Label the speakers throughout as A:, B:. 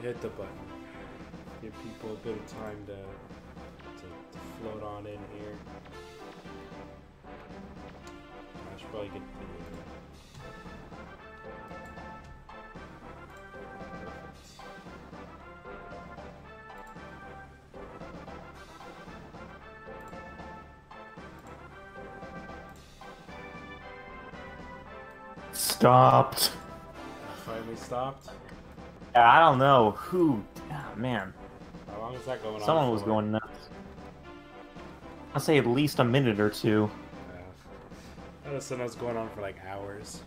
A: hit the button. Give people a bit of time to float on in here. I should probably get the video.
B: Stopped.
A: Finally stopped.
B: I don't know who. Oh, man.
A: How long is that going on?
B: Someone was going nuts. I'll say at least a minute or two.
A: Yeah. That was going on for like hours.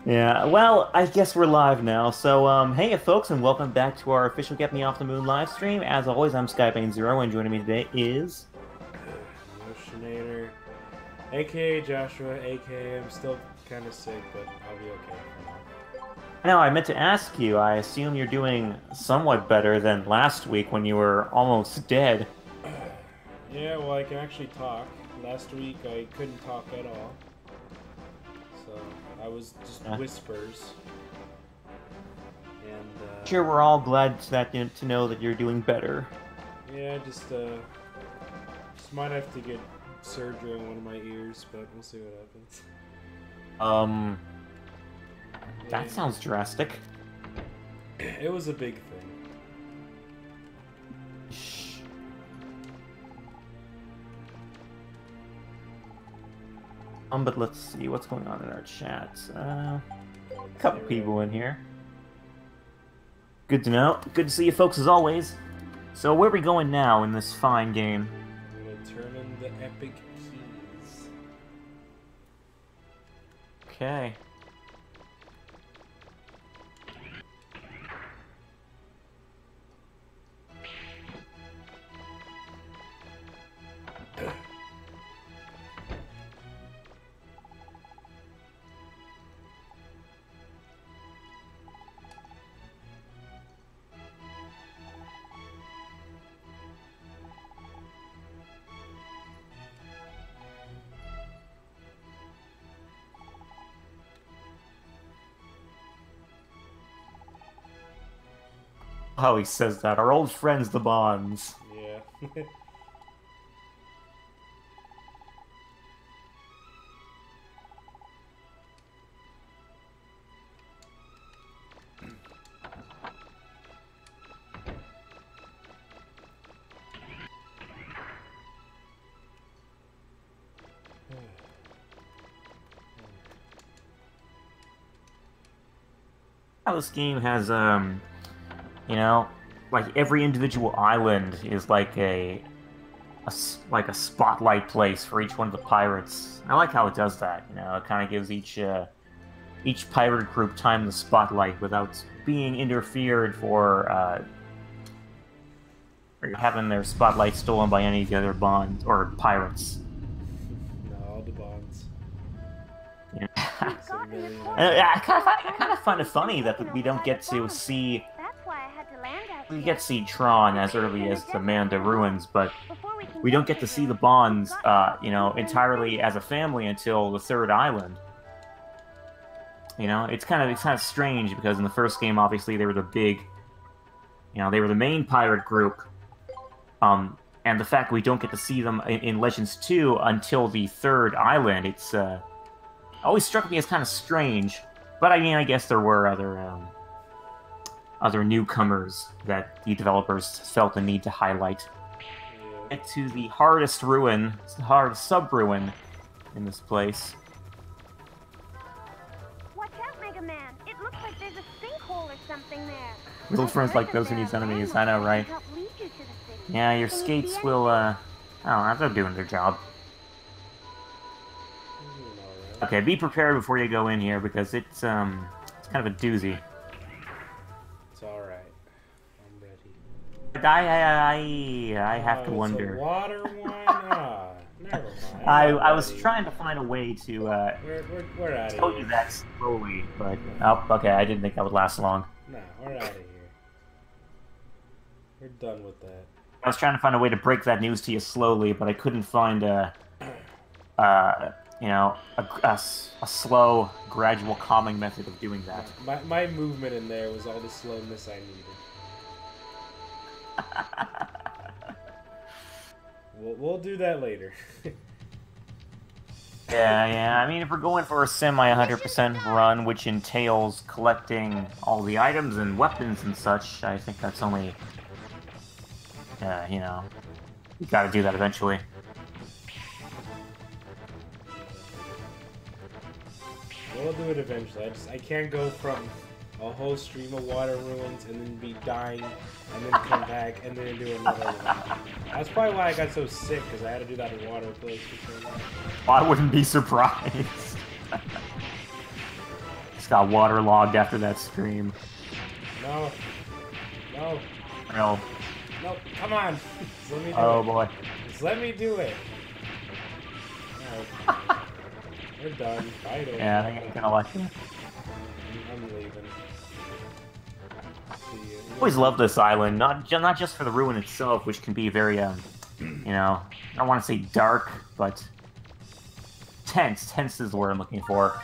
B: Yeah, well, I guess we're live now. So, hey folks, and welcome back to our official Get Me Off the Moon live stream. As always, I'm Skybane0, and joining me today is...
A: Motionator, aka Joshua, aka I'm still kind of sick, but I'll be okay for now.
B: Now, I meant to ask you, I assume you're doing somewhat better than last week when you were almost dead.
A: Yeah, well, I can actually talk. Last week, I couldn't talk at all. So, I was just whispers. And,
B: sure, we're all glad to know that you're doing better.
A: Yeah, just might have to get surgery on one of my ears, but we'll see what happens.
B: That sounds drastic.
A: It was a big thing.
B: Shh. But let's see what's going on in our chat. A couple people in here. Good to know. Good to see you folks as always. So where are we going now in this fine game?
A: I'm gonna turn in the epic keys.
B: Okay. How he says that. Our old friends, the Bonds.
A: Yeah.
B: How this game has, you know, like every individual island is like a spotlight place for each one of the pirates. I like how it does that. You know, it kind of gives each pirate group time in the spotlight without being interfered for or having their spotlight stolen by any of the other bonds or pirates.
A: No, the Bonds.
B: Yeah. I kind of find it funny that we don't get to see. We get to see Tron as early as the Manda Ruins, but we don't get to see the Bonds, you know, entirely as a family until the third island. You know, it's kind of strange because in the first game, obviously they were the big, you know, they were the main pirate group, and the fact we don't get to see them in Legends 2 until the third island, it's always struck me as kind of strange. But I mean, I guess there were other newcomers that the developers felt the need to highlight.
A: Yeah.
B: Get to the hardest ruin, the hardest sub-ruin in this place.
C: Watch out, Mega Man! It looks like there's a sinkhole or something there.
B: Little friends like those who needs enemies, I know, right? Yeah, your skates will, I don't know, they're doing their job. Okay, be prepared before you go in here, because it's kind of a doozy.
A: It's alright. I'm ready.
B: But I have to wonder.
A: It's a water one? Ah, never mind.
B: I was trying to find a way to
A: we're out of
B: tell
A: here.
B: you that slowly, but oh, okay, I didn't think that would last long.
A: Nah, we're out of here. We're done with that.
B: I was trying to find a way to break that news to you slowly, but I couldn't find you know, a slow, gradual calming method of doing that.
A: My movement in there was all the slowness I needed. We'll do that later.
B: Yeah. I mean, if we're going for a semi 100% run, which entails collecting all the items and weapons and such, I think that's only, you know, you gotta do that eventually.
A: We'll do it eventually. I can't go from a whole stream of water ruins and then be dying and then come back and then do another one. That's probably why I got so sick, because I had to do that water place for so long.
B: I wouldn't be surprised. Just got waterlogged after that stream.
A: No. No.
B: No.
A: No, come on. Just let me do
B: oh
A: it.
B: Boy.
A: Just let me do it. Alright. We're done. I don't
B: Yeah, I think I'm gonna like it.
A: I'm leaving. See you.
B: I always love this island, not just for the ruin itself, which can be very, you know, I don't want to say dark, but tense. Tense is the word I'm looking for.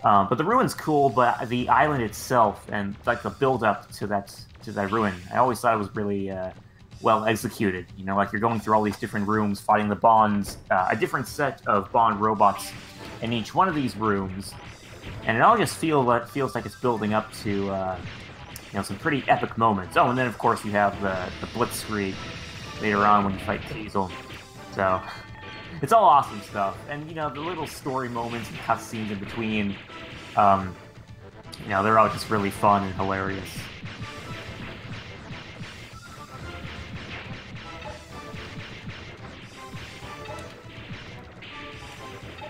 B: But the ruin's cool, but the island itself and like the build-up to that ruin, I always thought it was really well executed. You know, like you're going through all these different rooms, fighting the bonds, a different set of bond robots in each one of these rooms, and it all just feels like it's building up to you know, some pretty epic moments. Oh, and then of course you have the blitzkrieg later on when you fight Teasel. So it's all awesome stuff, and you know, the little story moments and cutscenes in between, you know, they're all just really fun and hilarious.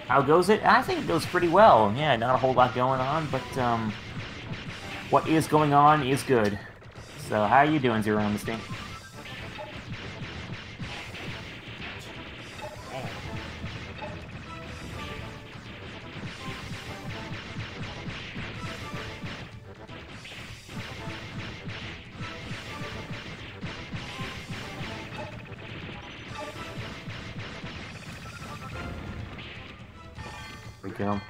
B: How goes it? I think it goes pretty well. Yeah, not a whole lot going on, but what is going on is good. So how are you doing, Zero on this thing? There we go.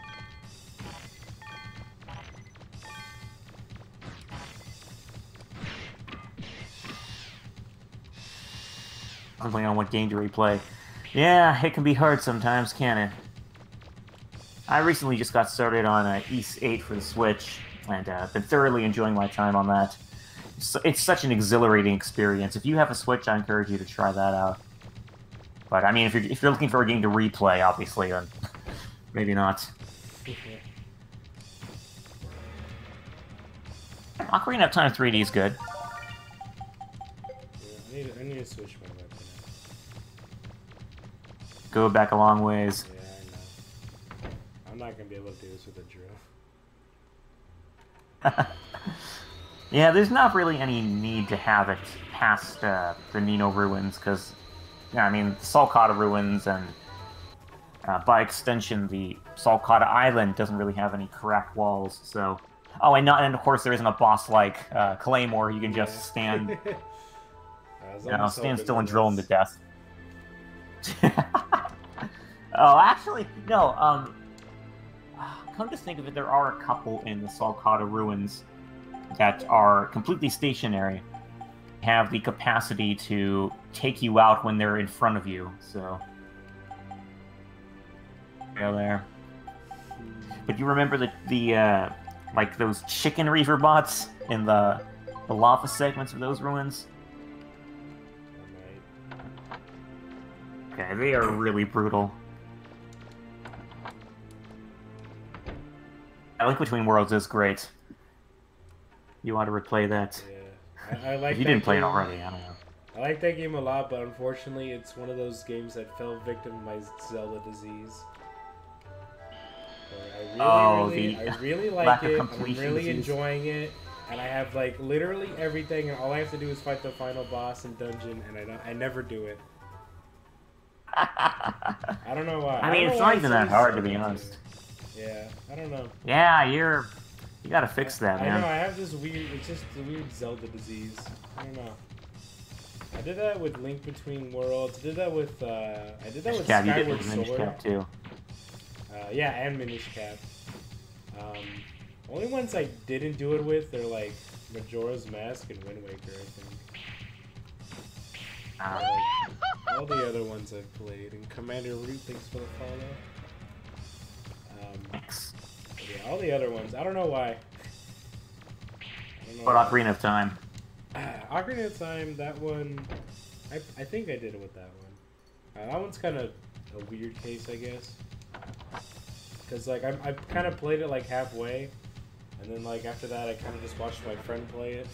B: Depending on what game to replay. Yeah, it can be hard sometimes, can't it? I recently just got started on East 8 for the Switch, and been thoroughly enjoying my time on that. It's such an exhilarating experience. If you have a Switch, I encourage you to try that out. But I mean, if you're looking for a game to replay, obviously, then maybe not. Ocarina of Time 3D is good.
A: Yeah, I need to switch my weapon.
B: Go back a long ways.
A: Yeah, I know. I'm not gonna be able to do this with a drill.
B: Yeah, there's not really any need to have it past the Nino ruins, because, yeah, I mean, Salcata ruins and, by extension, the Salcata Island doesn't really have any cracked walls, so... Oh, and of course there isn't a boss like Claymore. You can just stand, stand still and drill him to death. Oh, actually, no. Come to think of it, there are a couple in the Salcata ruins that are completely stationary, have the capacity to take you out when they're in front of you. So, go there. But you remember the like those chicken reaver bots in the lava segments of those ruins? Okay, they are really brutal. Link Between Worlds is great. You want to replay that?
A: Yeah, I like.
B: If you didn't play it already, I don't know.
A: I like that game a lot, but unfortunately, it's one of those games that fell victim to my Zelda disease. I really like it. I'm really enjoying it, and I have like literally everything, and all I have to do is fight the final boss and dungeon, and I never do it. I don't know why.
B: I mean, it's not even that hard, to be honest.
A: Yeah, I don't know.
B: Yeah, you gotta fix that, man.
A: I know, I have this weird, it's just a weird Zelda disease. I don't know. I did that with Link Between Worlds. I did that with Skyward Sword.
B: Too.
A: Yeah, and Minish Cap. Only ones I didn't do it with are like Majora's Mask and Wind Waker, I think. Like, all the other ones I've played. And Commander Root, thanks for the follow. Yeah, all the other ones. I don't know why.
B: What Ocarina of Time?
A: Ocarina of Time, that one... I think I did it with that one. That one's kind of a weird case, I guess. Because, like, I kind of played it, like, halfway. And then, like, after that, I kind of just watched my friend play it.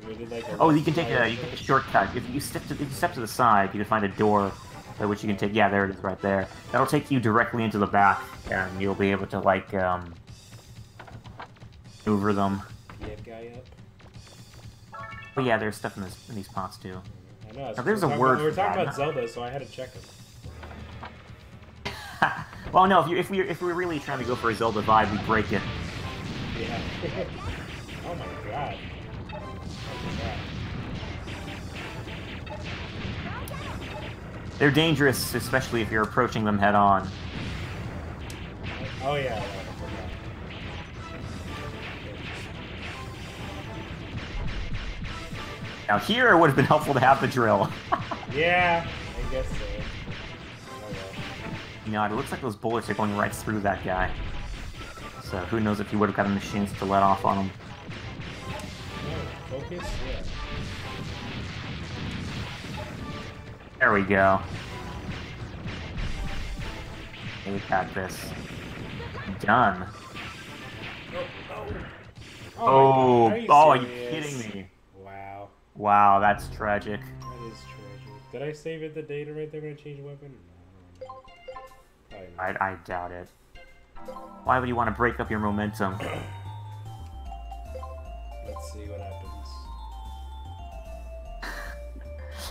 A: We did, like,
B: you can take a shortcut. If you step to the side, you can find a door by which you can take... Yeah, there it is right there. That'll take you directly into the back, and you'll be able to, like, maneuver them.
A: Guy up.
B: Oh yeah, there's stuff in these pots too.
A: I know.
B: Now, there's a word.
A: We were talking about Zelda, so I had to check them.
B: Well, no, if we're really trying to go for a Zelda vibe, we break it.
A: Yeah. Oh my god. Oh my god.
B: They're dangerous, especially if you're approaching them head on.
A: Oh yeah.
B: Now here it would have been helpful to have the drill.
A: Yeah, I guess so. Oh well.
B: It looks like those bullets are going right through that guy. So who knows if he would have gotten the chance to let off on him.
A: No, focus? Yeah.
B: There we go. We got this. Done.
A: Oh,
B: are you kidding me?
A: Wow.
B: Wow, that's tragic.
A: That is tragic. Did I save it the data right there when I changed weapon? No.
B: I doubt it. Why would you want to break up your momentum?
A: Let's see what happens.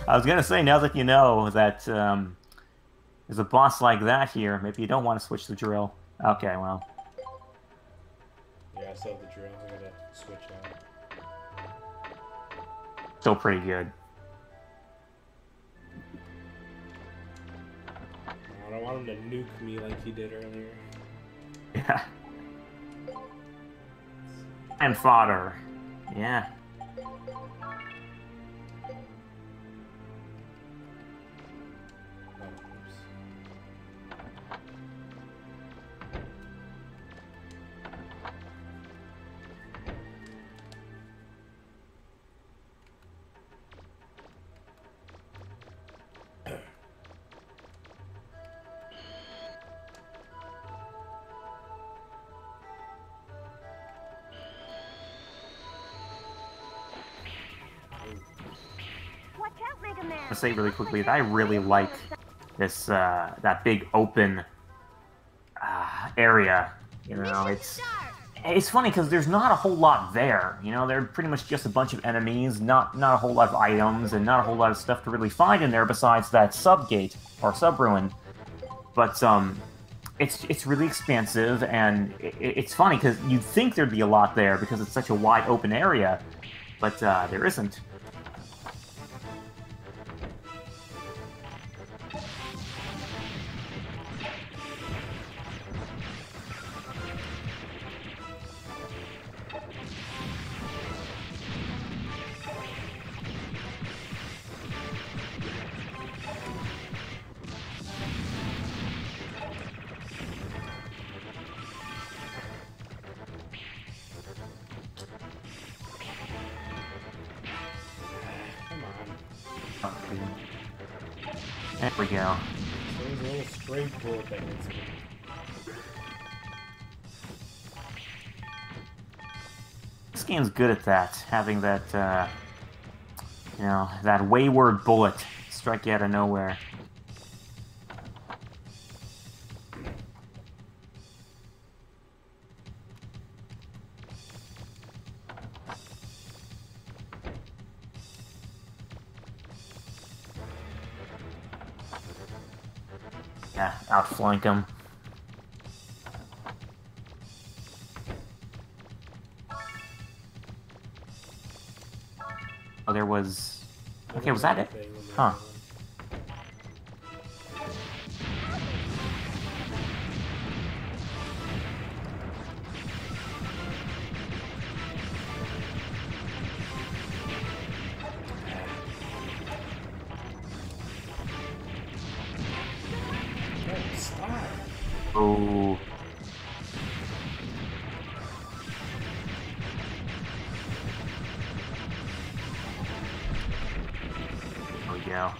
B: I was gonna say, now that you know that there's a boss like that here, maybe you don't want to switch the drill. Okay, well.
A: Yeah, I still have the drill. I gotta switch out.
B: Still pretty good.
A: I don't want him to nuke me like he did earlier.
B: Yeah. And fodder. Yeah. To say really quickly that I really like this that big open area. It's funny because there's not a whole lot there. They're pretty much just a bunch of enemies, not a whole lot of items, and not a whole lot of stuff to really find in there besides that sub-gate or sub-ruin. But it's really expansive, and it's funny because you'd think there'd be a lot there because it's such a wide open area, but there isn't. There we go.
A: There's a little stray bullet that hits me.
B: This game's good at that, having that, that wayward bullet strike you out of nowhere. Yeah, outflank him. Oh, there was... Okay, was that it? Huh. Oh. There we go.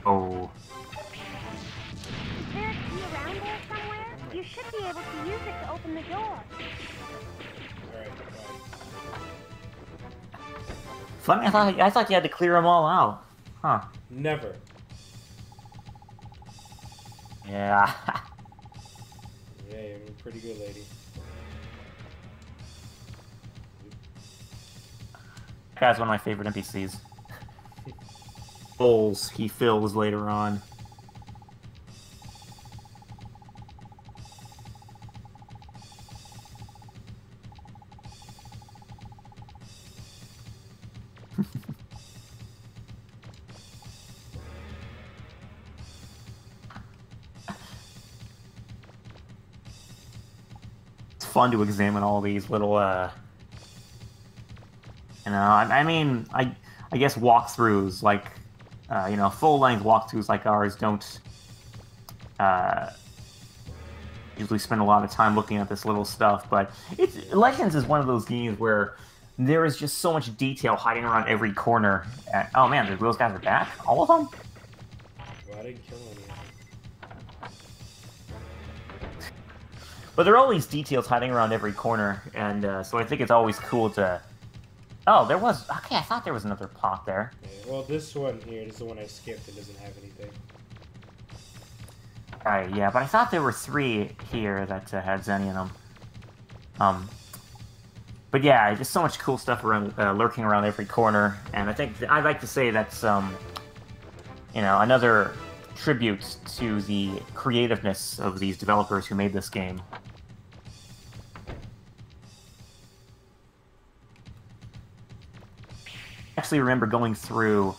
B: Oh.
C: Is there a key around there somewhere? You should be able to use it to open the door.
A: Alright, bye.
B: Funny, I thought you had to clear them all out. Huh.
A: Never.
B: Yeah.
A: Yeah, you're a pretty good lady.
B: That guy's one of my favorite NPCs. Holes he fills later on. It's fun to examine all these little, you know, I mean, I guess walkthroughs, like, you know, full-length walkthroughs like ours don't usually spend a lot of time looking at this little stuff, but Legends is one of those games where there is just so much detail hiding around every corner. Oh man, those guys are back? All of them?
A: Well, I didn't kill any of them.
B: But there are all these details hiding around every corner, and so I think it's always cool to... Oh, there was... Okay, I thought there was another pot there.
A: Yeah, well, this one here is the one I skipped. It doesn't have anything.
B: Alright, yeah, but I thought there were 3 here that had Zenny in them. But yeah, just so much cool stuff around, lurking around every corner, and I think I'd like to say that's, you know, another tribute to the creativeness of these developers who made this game. I actually remember going through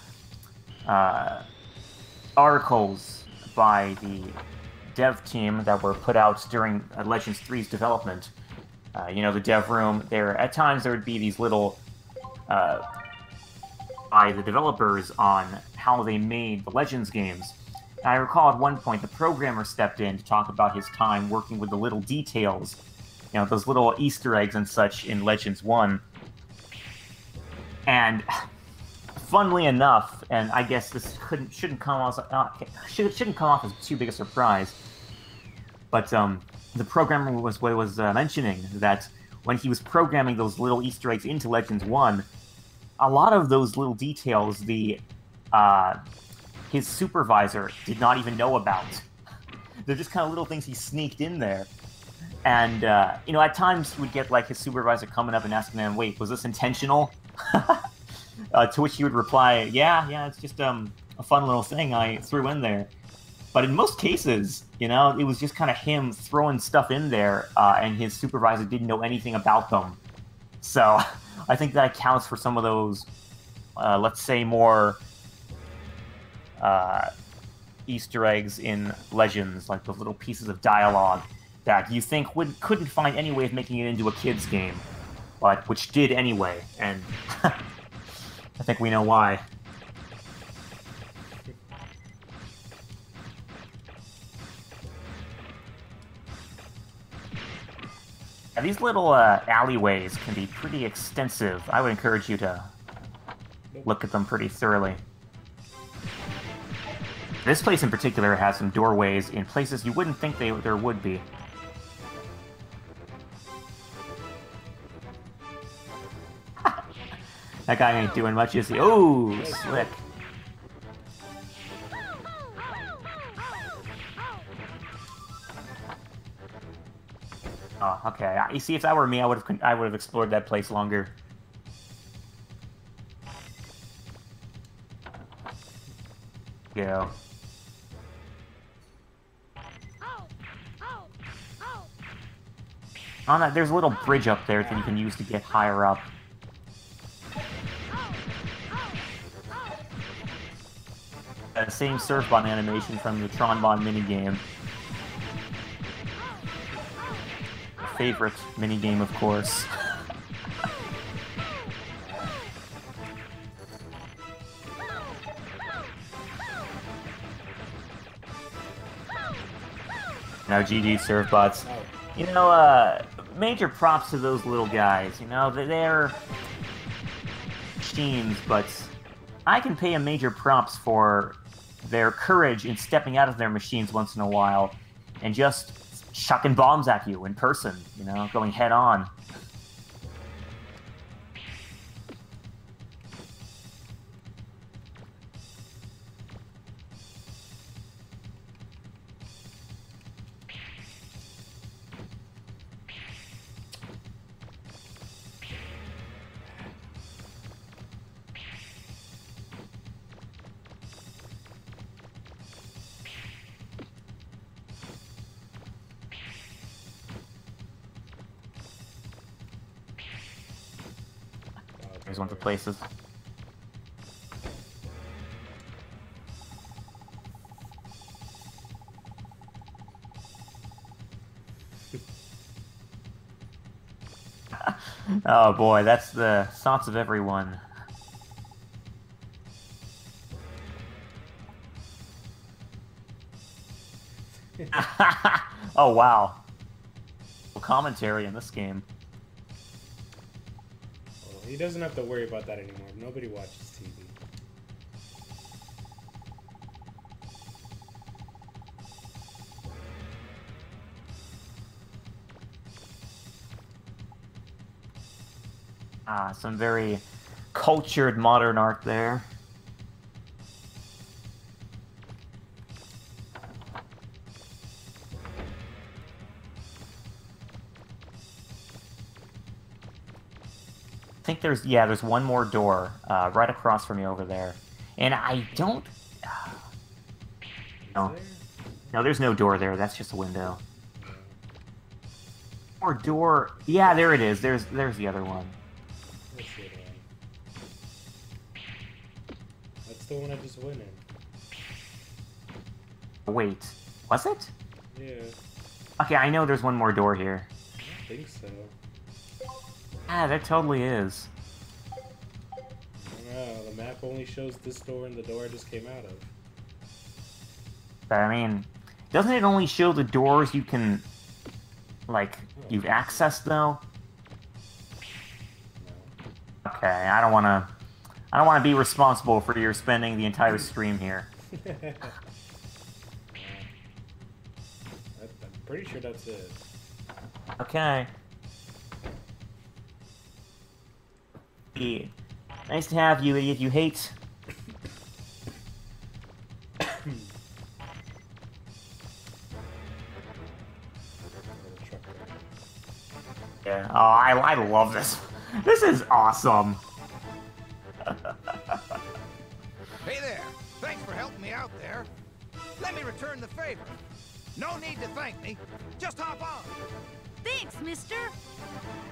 B: articles by the dev team that were put out during Legends 3's development. You know, the dev room, at times there would be these little, by the developers on how they made the Legends games. And I recall at one point the programmer stepped in to talk about his time working with the little details, you know, those little Easter eggs and such in Legends 1. And funnily enough, and I guess this shouldn't come off as too big a surprise, but the programmer was mentioning that when he was programming those little Easter eggs into Legends 1, a lot of those little details his supervisor did not even know about. They're just kind of little things he sneaked in there. And, you know, at times he would get, like, his supervisor coming up and asking him, wait, was this intentional? To which he would reply, yeah, it's just a fun little thing I threw in there. But in most cases, you know, it was just kind of him throwing stuff in there, and his supervisor didn't know anything about them. So I think that accounts for some of those, let's say, more Easter eggs in Legends, like those little pieces of dialogue that you think couldn't find any way of making it into a kid's game, but which did anyway, and I think we know why. Now, these little alleyways can be pretty extensive. I would encourage you to look at them pretty thoroughly. This place in particular has some doorways in places you wouldn't think there would be. That guy ain't doing much, is he? Oh, slick. Oh, okay. You see, if that were me, I would have explored that place longer. Go. On that, there's a little bridge up there that you can use to get higher up. That same surf button animation from the Tronbon minigame. Favorite minigame, of course. No, GG surf bots.
A: Oh.
B: You know, major props to those little guys. You know, they're machines, but I can pay them major props for their courage in stepping out of their machines once in a while and just chucking bombs at you in person, you know, going head on. Here's one of the places. Oh boy, that's the thoughts of everyone. Oh wow. Commentary in this game.
A: Well, he doesn't have to worry about that anymore. Nobody watches TV.
B: Ah, some very cultured modern art there. I think there's one more door right across from you over there. And I don't... No. No, there's no door there. That's just a window. Or door... Yeah, there it is. There's the other one.
A: That's the one I just went in.
B: Wait, was it?
A: Yeah.
B: Okay, I know there's one more door here.
A: I don't think so.
B: Ah, there totally is.
A: I don't know, the map only shows this door and the door I just came out of.
B: But I mean, doesn't it only show the doors you can, like, you've accessed though?
A: No.
B: Okay, I don't wanna be responsible for your spending the entire stream here.
A: I'm pretty sure that's it.
B: Okay. Nice to have you, idiot. You hate. Yeah. Oh, I love this. This is awesome.
D: Hey there. Thanks for helping me out there. Let me return the favor. No need to thank me. Just hop on.
C: Thanks, mister.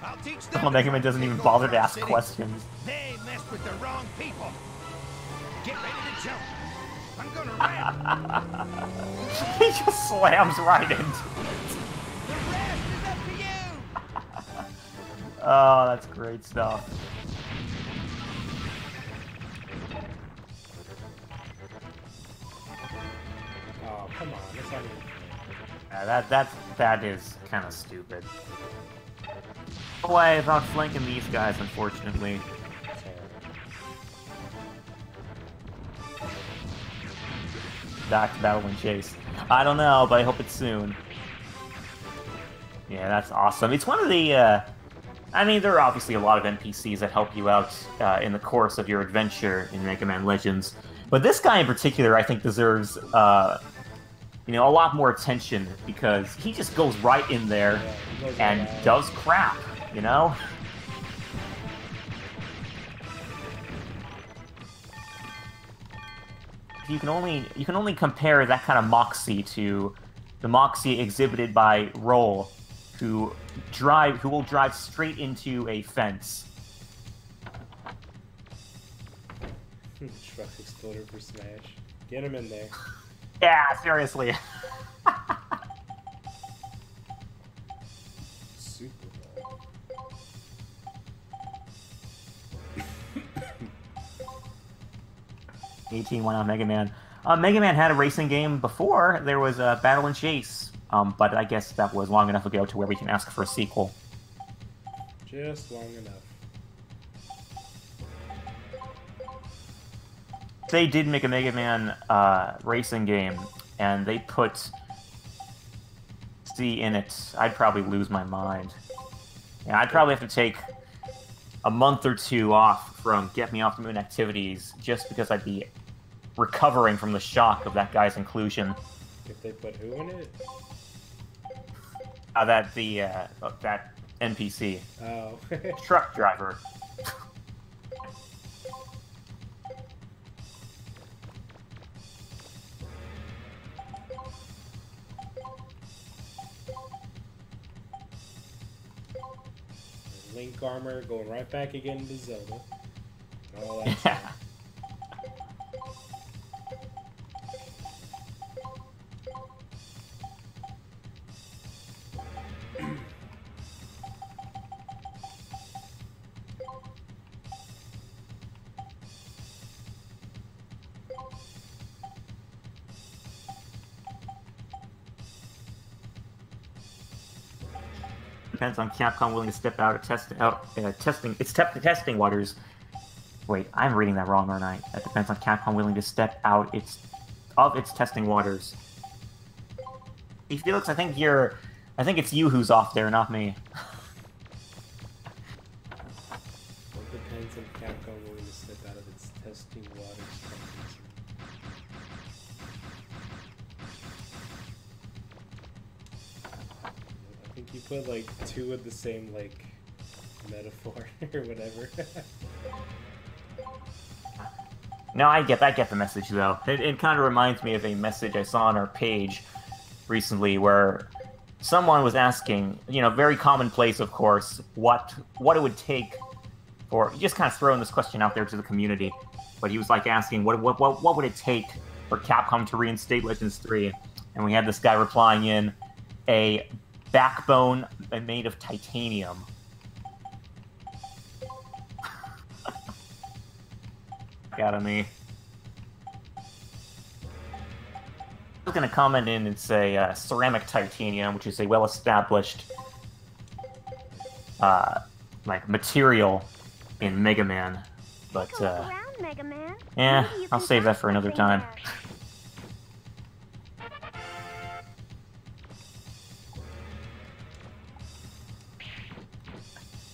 D: I'll teach them.
B: Well, Mega Man doesn't even bother to ask questions.
D: They messed with the wrong people. Get ready to jump. I'm gonna ram.
B: He just slams right into it.
D: The rest is up to you.
B: Oh, that's great stuff.
A: Oh, come on. That's not even...
B: That is kind of stupid. No way about flanking these guys, unfortunately. Back to battle and chase. I don't know, but I hope it's soon. Yeah, that's awesome. It's one of the, I mean, there are obviously a lot of NPCs that help you out in the course of your adventure in Mega Man Legends. But this guy in particular, I think, deserves, you know, a lot more attention because he just goes right in there and does crap, you know? You can only compare that kind of moxie to the moxie exhibited by Roll, who will drive straight into a fence.
A: Truck exploder for Smash. Get him in there.
B: Yeah, seriously.
A: Super Bowl.
B: 18 went on Mega Man. Mega Man had a racing game before. There was Battle and Chase But I guess that was long enough ago to where we can ask for a sequel.
A: Just long enough.
B: They did make a Mega Man racing game, and they put C in it, I'd probably lose my mind. Yeah, I'd probably have to take a month or two off from Get Me Off the Moon activities just because I'd be recovering from the shock of that guy's inclusion.
A: If they put who in it?
B: That NPC.
A: Oh.
B: Truck driver.
A: Link armor going right back again to Zelda. All that
B: Yeah.
A: stuff.
B: Depends on Capcom willing to step out of testing waters. Wait, I'm reading that wrong, aren't I? That depends on Capcom willing to step out of its testing waters. Hey, Felix, I think it's you who's off there, not me.
A: It depends on Capcom willing to step out of its testing waters. I think you put like two of the same like metaphor or whatever.
B: No, I get the message though. It kind of reminds me of a message I saw on our page recently where someone was asking, very commonplace, of course, what it would take for, just kind of throwing this question out there to the community, but he was like asking what would it take for Capcom to reinstate Legends 3, and we had this guy replying in a backbone made of titanium. Out of me. I was going to comment in and say ceramic titanium, which is a well-established material in Mega Man, but
C: Mega Man.
B: yeah,
C: Maybe you
B: I'll
C: can
B: save that
C: find
B: for another
C: something
B: time.
C: there.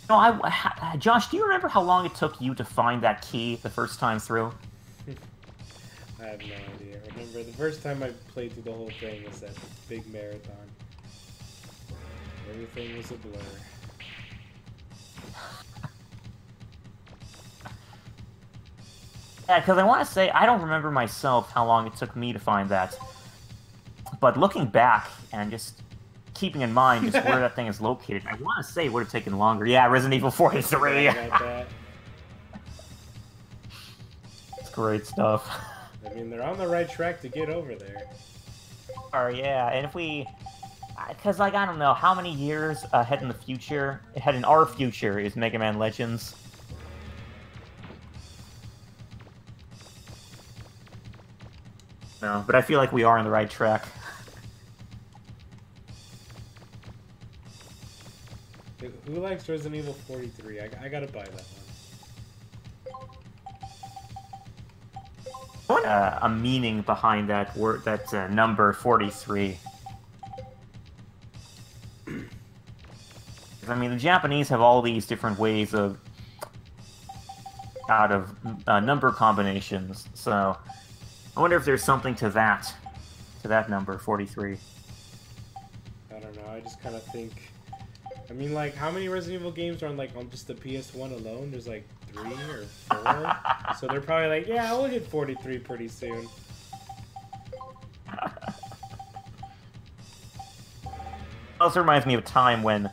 B: No, Josh, do you remember how long it took you to find that key the first time through?
A: I have no idea. I remember the first time I played through the whole thing was that big marathon. Everything was a blur.
B: Yeah, because I want to say, I don't remember myself how long it took me to find that. But looking back and just keeping in mind just where that thing is located, I want to say it would have taken longer. Yeah, Resident Evil 43.
A: I got that.
B: It's great stuff.
A: I mean, they're on the right track to get over there.
B: Yeah, and if we... Because, I don't know, how many years ahead in the future, ahead in our future, is Mega Man Legends? No, but I feel like we are on the right track.
A: Who likes Resident Evil 43? I gotta buy that one.
B: A meaning behind that word, that number 43. I mean, the Japanese have all these different ways of out of number combinations, so I wonder if there's something to that number 43.
A: I don't know. I just kind of think. I mean, like, how many Resident Evil games are on just the PS1 alone? There's like 3 or 4. So they're probably like, yeah, we'll hit 43 pretty soon.
B: Also reminds me of a time when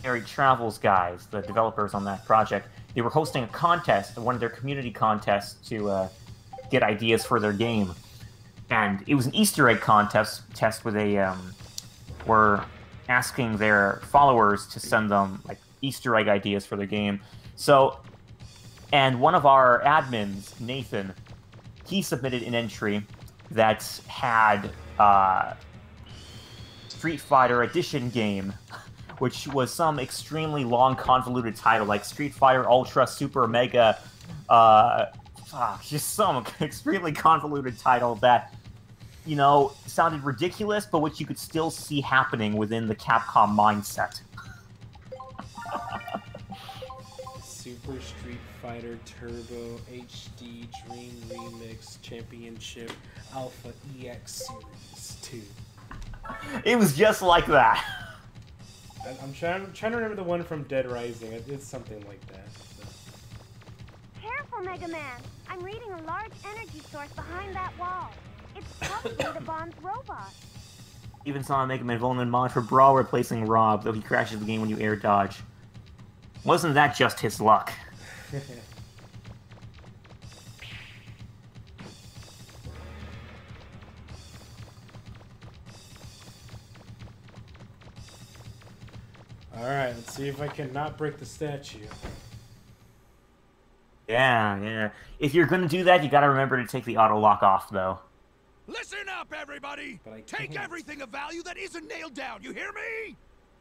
B: Harry Travels guys, the developers on that project, they were hosting a contest, one of their community contests to get ideas for their game. And it was an Easter egg contest where they were asking their followers to send them like Easter egg ideas for their game. So, and one of our admins, Nathan, he submitted an entry that had Street Fighter Edition game, which was some extremely long, convoluted title, like Street Fighter Ultra Super Mega, just some extremely convoluted title that, you know, sounded ridiculous, but which you could still see happening within the Capcom mindset.
A: Super Street Fighter Turbo HD Dream Remix Championship Alpha EX Series 2.
B: It was just like that.
A: I'm trying to remember the one from Dead Rising. It's something like that. So.
C: Careful, Mega Man. I'm reading a large energy source behind that wall. It's probably the bomb's robot.
B: Even saw a Mega Man Volman mod for Brawl replacing Rob, though he crashes the game when you air dodge. Wasn't that just his luck?
A: Alright, let's see if I can not break the statue.
B: Yeah. If you're gonna do that, you gotta remember to take the auto lock off, though.
D: Listen up, everybody! Take
A: can't.
D: everything of value that isn't nailed down, you hear me?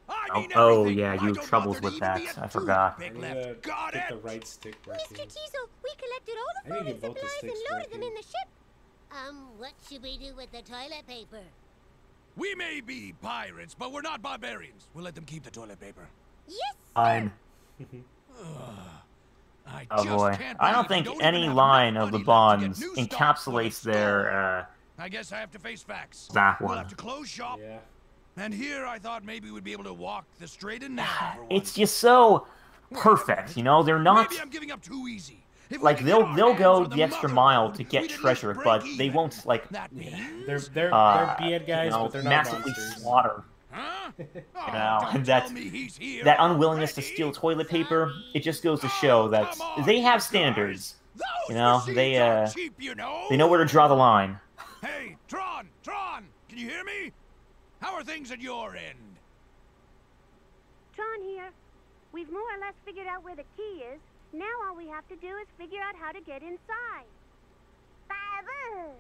D: I mean
B: Oh,
D: everything.
B: yeah,
D: I
B: you
D: don't
B: have troubles
D: want there
B: with
D: to even
B: that.
D: be a
B: I forgot.
D: toothpick
A: I need
D: left.
A: to
D: Got
A: get
D: it?
A: the right stick working.
E: Mr. Teasel, we collected all
A: I
E: the
A: need
E: food
A: to
E: and
A: get both the
E: supplies and
A: sticks
E: loaded them
A: working.
E: in the ship. What should we do with the toilet paper?
D: We may be pirates, but we're not barbarians. We'll let them keep the toilet paper.
E: Yes,
B: Fine.
D: I
B: Oh
D: just
B: boy.
D: can't
B: I don't
D: believe
B: think
D: we don't
B: any
D: even have
B: line
D: enough
B: of the
D: money left to
B: bonds
D: get new stock for the
B: encapsulates
D: store.
B: their,
D: I guess I have to face facts.
B: that
D: We'll
B: one.
D: have to close shop.
A: Yeah.
D: And here I thought maybe we'd be able to walk the straight and narrow for
B: It's
D: once.
B: just so perfect, you know? They're not...
D: Maybe I'm giving up too easy. If we
B: Like,
D: could
B: they'll
D: get our
B: go
D: hands on
B: the extra
D: mother
B: mile
D: lode,
B: to get
D: we'd at least
B: treasure,
D: break
B: but they
D: even.
B: won't, like,
D: That means...
A: They're bad guys,
B: you know,
A: but they're not
B: massively
A: monsters.
B: slaughter.
D: Huh?
B: You
D: Oh,
B: know,
D: don't
B: and
D: tell me he's here
B: that unwillingness to
D: already.
B: steal toilet paper, it just goes to show that
D: Come on,
B: they have
D: guys.
B: standards.
D: Those
B: You know,
D: machines
B: they,
D: aren't cheap, you know?
B: They know where to draw the line.
D: Hey, Tron! Can you hear me? How are things at your end?
C: Tron here. We've more or less figured out where the key is. Now all we have to do is figure out how to get inside. Baba!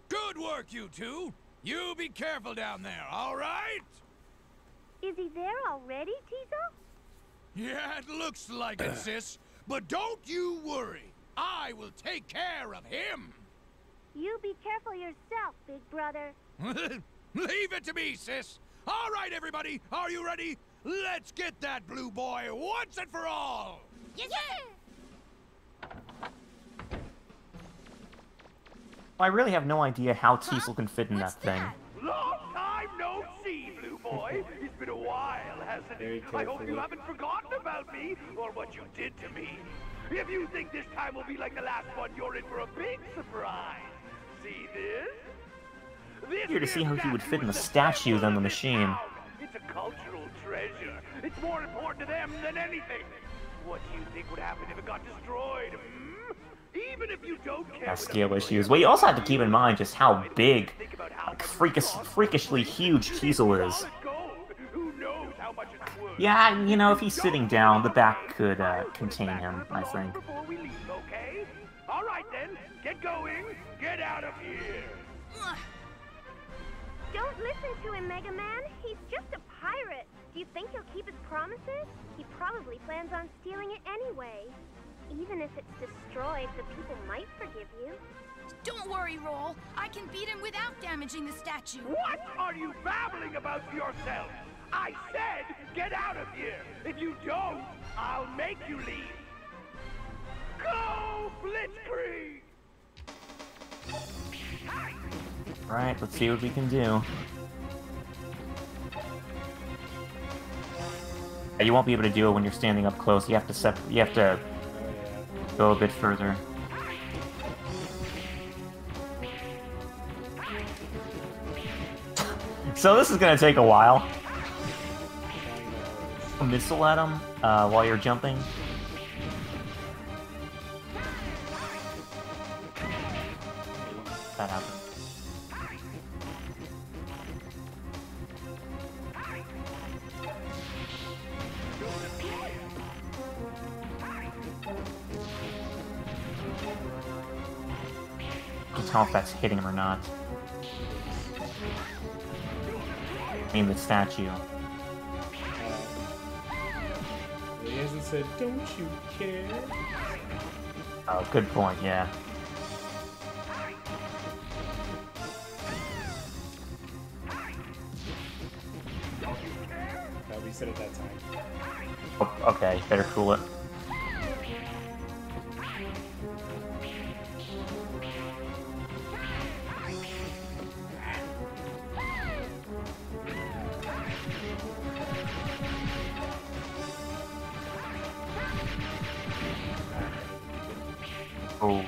D: Good work, you two. You be careful down there, all right?
C: Is he there already, Teasel?
D: Yeah, it looks like it, sis. But don't you worry. I will take care of him.
C: You be careful yourself, big brother.
D: Leave it to me, sis. All right, everybody. Are you ready? Let's get that blue boy once and for all.
E: yes,
B: I really have no idea how Teasel can fit in that thing.
F: Long time no see, Blue Boy. It's been a while, hasn't
A: Very
F: it? I hope you
A: carefully.
F: haven't forgotten about me or what you did to me. If you think this time will be like the last one, you're in for a big surprise. See this? This
B: Easier to see how he would fit in
F: statue
B: the
F: is
B: statue than the
F: symbol of this
B: machine.
F: town. It's a cultural treasure. It's more important to them than anything. What do you think would happen if it got destroyed? Hmm? Even if you don't care.
B: Have scale issues. Well, you also have to keep in mind just how big, like, freakishly huge Teasel is.
F: Who knows how much it's worth?
B: Yeah, you know, if he's sitting down, the back could contain him, I think.
F: Before we leave, okay? All right then, get going. Get out of here.
C: Don't listen to him, Mega Man. He's just a pirate. Do you think he'll keep his promises? He probably plans on stealing it anyway. Even if it's destroyed, the people might forgive you.
G: Don't worry, Roll. I can beat him without damaging the statue.
F: What are you babbling about to yourself? I said get out of here. If you don't, I'll make you leave. Go, Blitzkrieg!
B: Alright, let's see what we can do. You won't be able to do it when you're standing up close. You have to go a bit further. So this is gonna take a while. A missile at him while you're jumping. That happened. I can't tell if that's hitting him or not. I mean, the statue.
A: He hasn't said, "Don't you care?"
B: Oh, good point, yeah.
A: We said it that time.
B: Oh, okay, better cool it. Oh.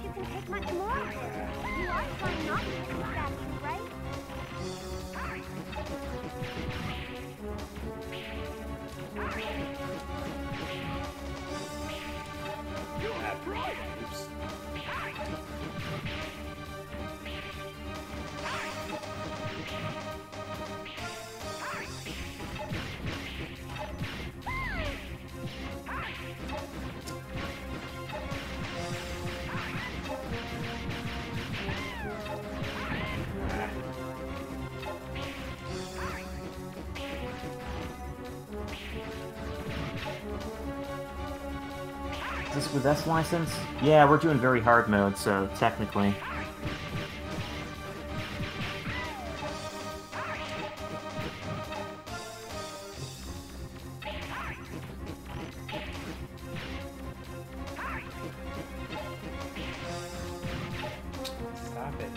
C: You can take much more. You are trying not to hit the statue, right?
A: Oops.
B: Is this with S license? Yeah, we're doing very hard mode, so technically.
A: Stop it.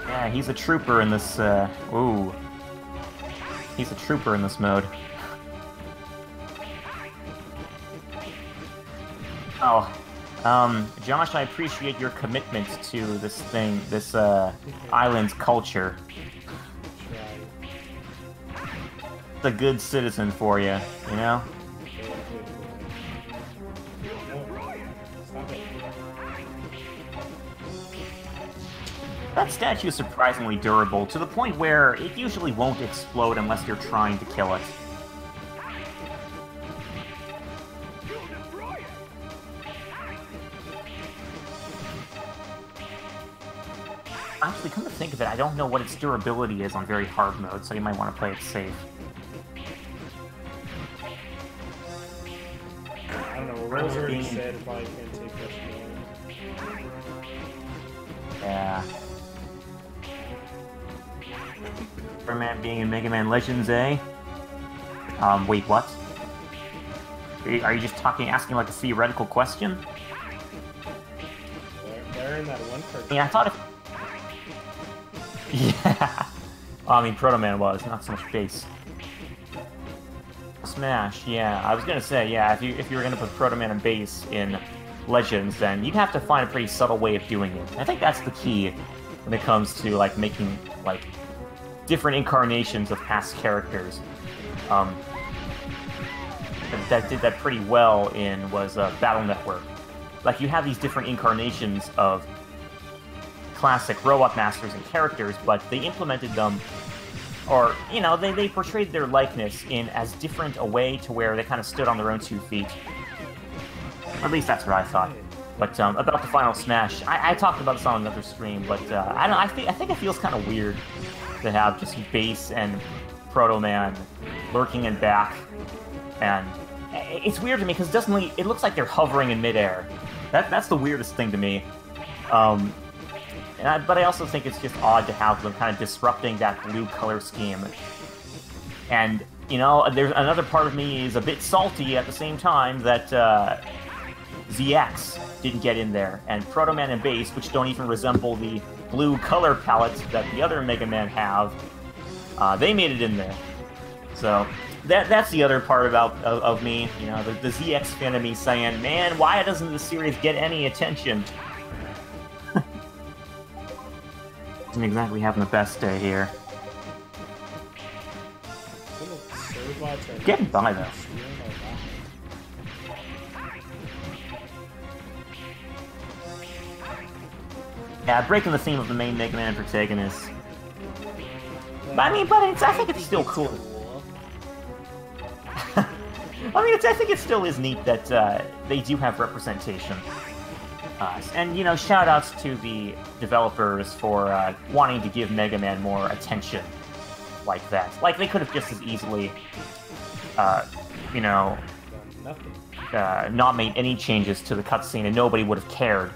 B: Yeah, he's a trooper in this, ooh. He's a trooper in this mode. Oh, Josh, I appreciate your commitment to this thing, this, island's culture. It's a good citizen for you, you know? That statue is surprisingly durable, to the point where it usually won't explode unless you're trying to kill it. Actually, come to think of it, I don't know what its durability is on very hard mode, so you might want to play it safe.
A: I don't know, Rose already said if I can't take much more.
B: Yeah. Superman being in Mega Man Legends, eh? Wait, what? Are you just asking like a theoretical question?
A: They're in that one person.
B: Yeah, I thought if... Yeah. Well, I mean, Proto Man was, not so much base. Smash, yeah. I was gonna say, yeah, if you were gonna put Proto Man and base in Legends, then you'd have to find a pretty subtle way of doing it. I think that's the key when it comes to, like, making, like, different incarnations of past characters. That did that pretty well in was Battle Network. Like, you have these different incarnations of classic Robot Masters and characters, but they implemented them, or, you know, they portrayed their likeness in as different a way to where they kind of stood on their own 2 feet. At least that's what I thought. But about the final Smash, I talked about this on another stream, but I think it feels kind of weird to have just Base and Proto Man lurking in back, and it's weird to me because it looks like they're hovering in midair. That's the weirdest thing to me. But I also think it's just odd to have them kind of disrupting that blue color scheme. And, you know, there's another part of me is a bit salty at the same time that ZX didn't get in there, and Proto Man and Base, which don't even resemble the blue color palette that the other Mega Man have, they made it in there. So that's the other part of me, you know, the ZX fan of me saying, man, why doesn't the series get any attention? Isn't exactly having the best day here. Getting by though. Yeah, breaking the theme of the main Mega Man protagonist. But I mean, I think it's still cool. I mean, I think it still is neat that they do have representation. And, you know, shout-outs to the developers for wanting to give Mega Man more attention like that. Like, they could have just as easily, you know, not made any changes to the cutscene and nobody would have cared.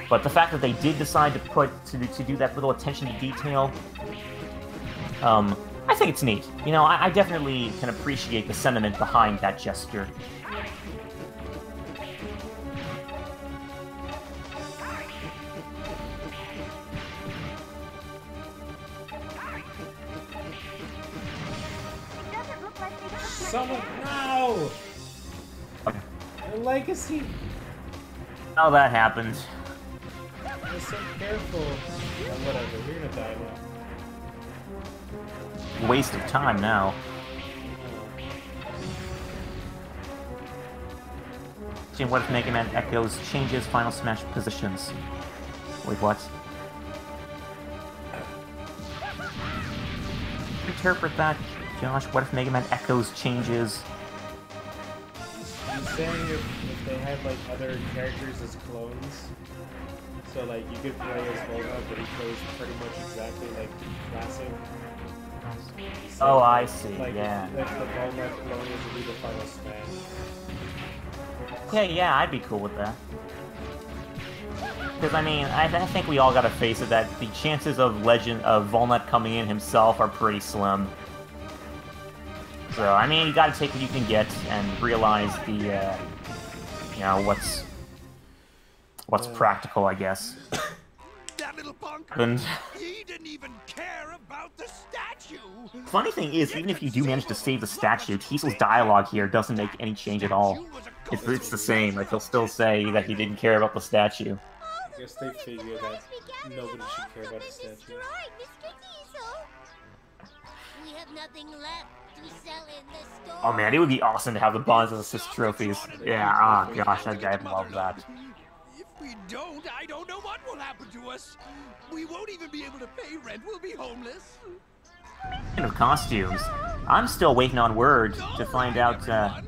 B: But the fact that they did decide to do that little attention to detail, I think it's neat. You know, I definitely can appreciate the sentiment behind that gesture.
A: Someone, no! The legacy!
B: Oh, that happened.
A: I was so careful. Oh, whatever, you're gonna die now.
B: Waste of time now. What if Mega Man Echoes changes Final Smash positions? Wait, what? Interpret that, Josh. What if Mega Man Echoes changes?
A: I'm saying if they had like other characters as clones, so like you could play as Volga, but he plays pretty much exactly like classic. So,
B: oh, I see.
A: Like,
B: yeah.
A: If the Volga clone was to be the Final Smash.
B: Okay, yeah, I'd be cool with that. Because, I mean, I think we all gotta face it that the chances of Volnut coming in himself are pretty slim. So, I mean, you gotta take what you can get and realize the, you know, what's practical, I guess.
D: That little punk!
B: And
D: He didn't even care about the statue!
B: funny thing is, even if you do manage to save the statue, Tiesel's dialogue here doesn't make any change at all. It's the same, like he'll still say that he didn't care about the statue.
A: I guess they figure that nobody should care about the statue.
E: We have nothing left to sell in the store.
B: Oh man, it would be awesome to have the Bonds as assist trophies. Yeah, oh gosh, I'd love that.
D: If we don't, I don't know what will happen to us. We won't even be able to pay rent. We'll be homeless.
B: Speaking of costumes, I'm still waiting on word to find out a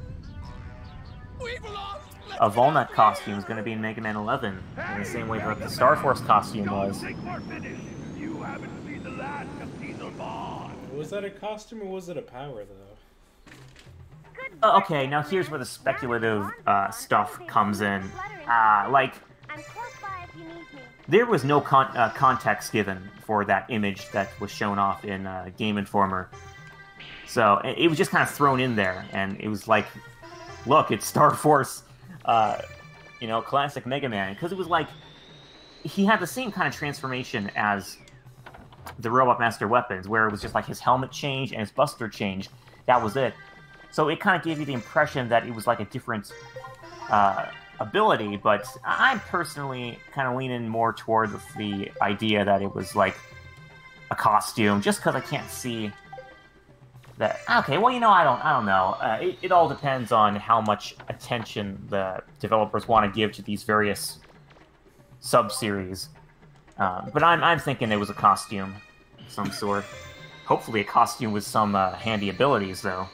B: Volnut costume is going to be in Mega Man 11, in the same way that the Star Force costume was.
F: You haven't seen the last of Diesel Bond.
A: Was that a costume or was it a power though?
B: Okay, now here's where the speculative stuff comes in. Like, there was no context given for that image that was shown off in Game Informer. So it was just kind of thrown in there, and it was like, look, it's Star Force, you know, classic Mega Man. Because it was like, he had the same kind of transformation as the Robot Master Weapons, where it was just like his helmet changed and his buster changed. That was it. So it kind of gave you the impression that it was like a different ability, but I'm personally kind of leaning more toward the idea that it was like a costume, just because I can't see that. Okay, well, you know, I don't know. It all depends on how much attention the developers want to give to these various sub-series. But I'm thinking it was a costume of some sort. Hopefully a costume with some handy abilities, though.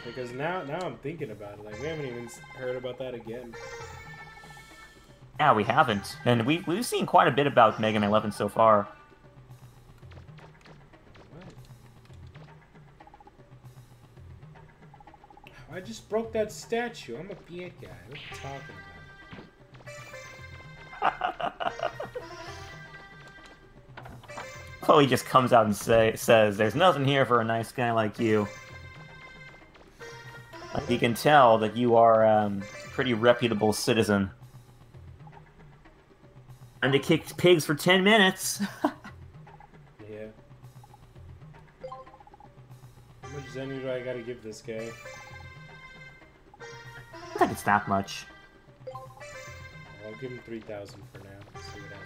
A: Because now I'm thinking about it. Like, we haven't even heard about that again.
B: Yeah, we haven't. And we've seen quite a bit about Mega Man 11 so far.
A: What? I just broke that statue. I'm a bad guy. What are you talking about?
B: Chloe just comes out and says, "There's nothing here for a nice guy like you." Like, you can tell that you are a pretty reputable citizen. And to kick pigs for 10 minutes.
A: Yeah. How much Zenny do I gotta give this guy?
B: I don't think it's that much.
A: I'll give him 3,000 for now. See what happens.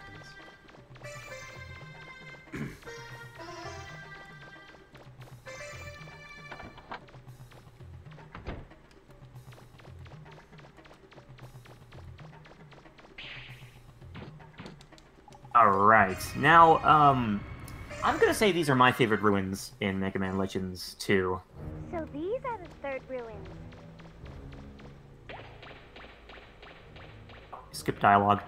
B: Alright, now, I'm gonna say these are my favorite ruins in Mega Man Legends 2.
C: So these are the third ruins.
B: Skip dialogue.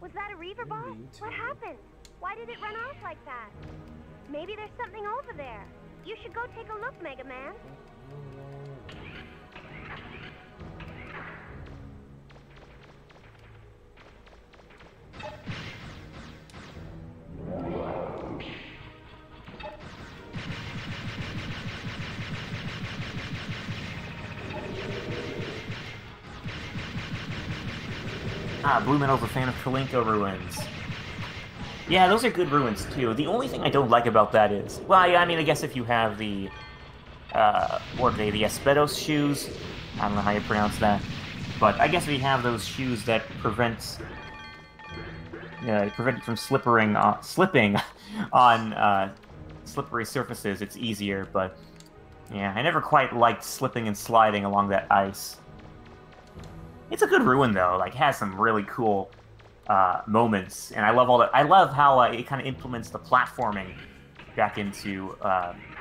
C: Was that a Reaver ball? What happened? Why did it run off like that? Maybe there's something over there. You should go take a look, Mega Man.
B: Blue Metal's a fan of Kalinka ruins. Yeah, those are good ruins, too. The only thing I don't like about that is... Well, yeah, I mean, I guess if you have the... what are they? The Espedos shoes? I don't know how you pronounce that. But I guess if you have those shoes that prevent you from slipping on slippery surfaces, it's easier, but... Yeah, I never quite liked slipping and sliding along that ice. It's a good ruin, though. Like, it has some really cool moments, and I love all that. I love how it kind of implements the platforming back into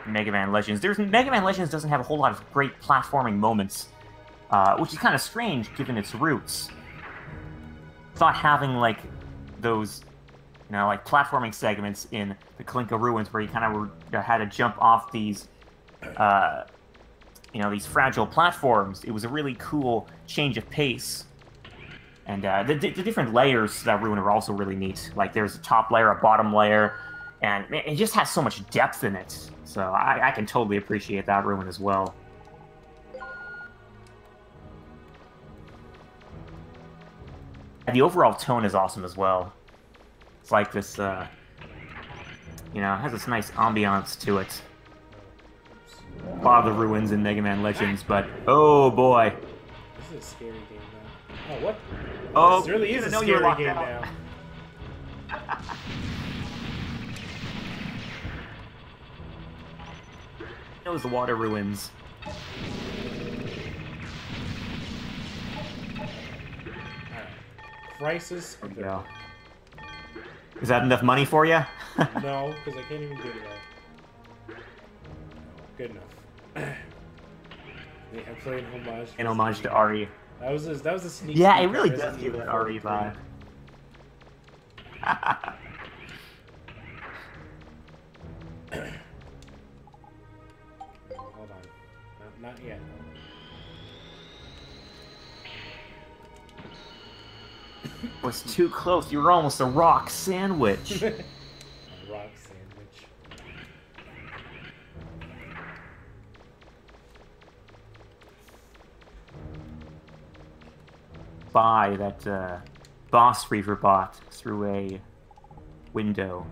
B: Mega Man Legends. Mega Man Legends doesn't have a whole lot of great platforming moments, which is kind of strange given its roots. It's not having like those, like platforming segments in the Kalinka ruins where you kind of had to jump off these. These fragile platforms. It was a really cool change of pace. And the different layers to that ruin are also really neat. Like, there's a top layer, a bottom layer, and man, it just has so much depth in it. So I can totally appreciate that ruin as well. And the overall tone is awesome as well. It's like this, it has this nice ambiance to it. A lot of the ruins in Mega Man Legends, but oh boy.
A: This is a scary game now. Oh, what?
B: Oh,
A: this really is a scary game now.
B: Those the water ruins.
A: Crisis.
B: Yeah. Is that enough money for you?
A: No, because I can't even do that. Good enough. Yeah, I'm playing homage.
B: An homage to RE.
A: That was a sneak.
B: Yeah, it really does give that RE vibe.
A: Hold on. Not yet.
B: Was too close. You were almost a rock sandwich.
A: A rock sandwich.
B: Buy that boss Reaver bot through a window.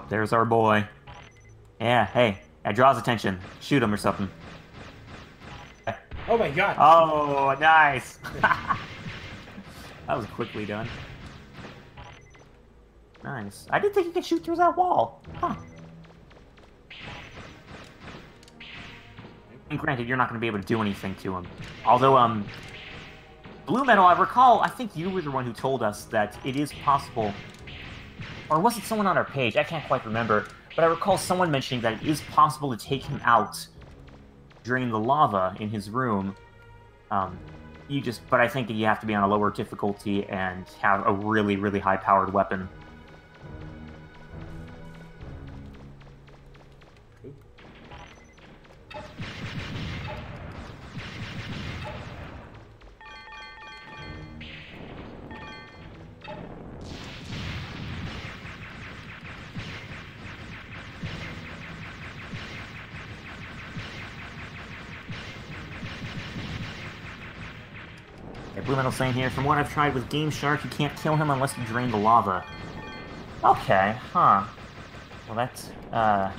B: There's our boy. Yeah, hey, that draws attention. Shoot him or something.
A: Oh my god!
B: Oh, nice! That was quickly done. Nice. I didn't think you could shoot through that wall. Huh. And granted, you're not going to be able to do anything to him. Although, Blue Metal, I recall, I think you were the one who told us that it is possible... Or was it someone on our page? I can't quite remember. But I recall someone mentioning that it is possible to take him out, drain the lava in his room. But I think you have to be on a lower difficulty and have a really, really high-powered weapon. Blue Metal saying here, from what I've tried with Game Shark, you can't kill him unless you drain the lava. Okay, huh. Well, that's, yeah,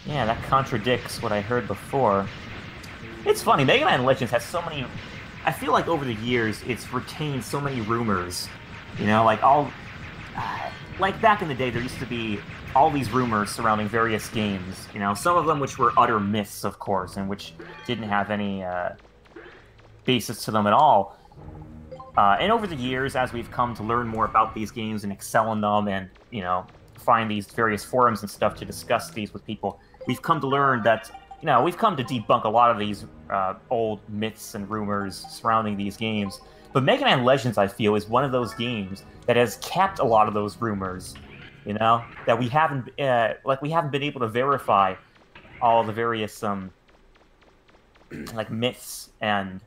B: that contradicts what I heard before. It's funny, Mega Man Legends has so many... I feel like over the years, it's retained so many rumors. You know, like all... like back in the day, there used to be all these rumors surrounding various games. You know, some of them which were utter myths, of course, and which didn't have any basis to them at all. And over the years, as we've come to learn more about these games and excel in them and, you know, find these various forums and stuff to discuss these with people, we've come to learn that, you know, we've come to debunk a lot of these old myths and rumors surrounding these games. But Mega Man Legends, I feel, is one of those games that has kept a lot of those rumors, you know, that we haven't, we haven't been able to verify all the various, like, myths and,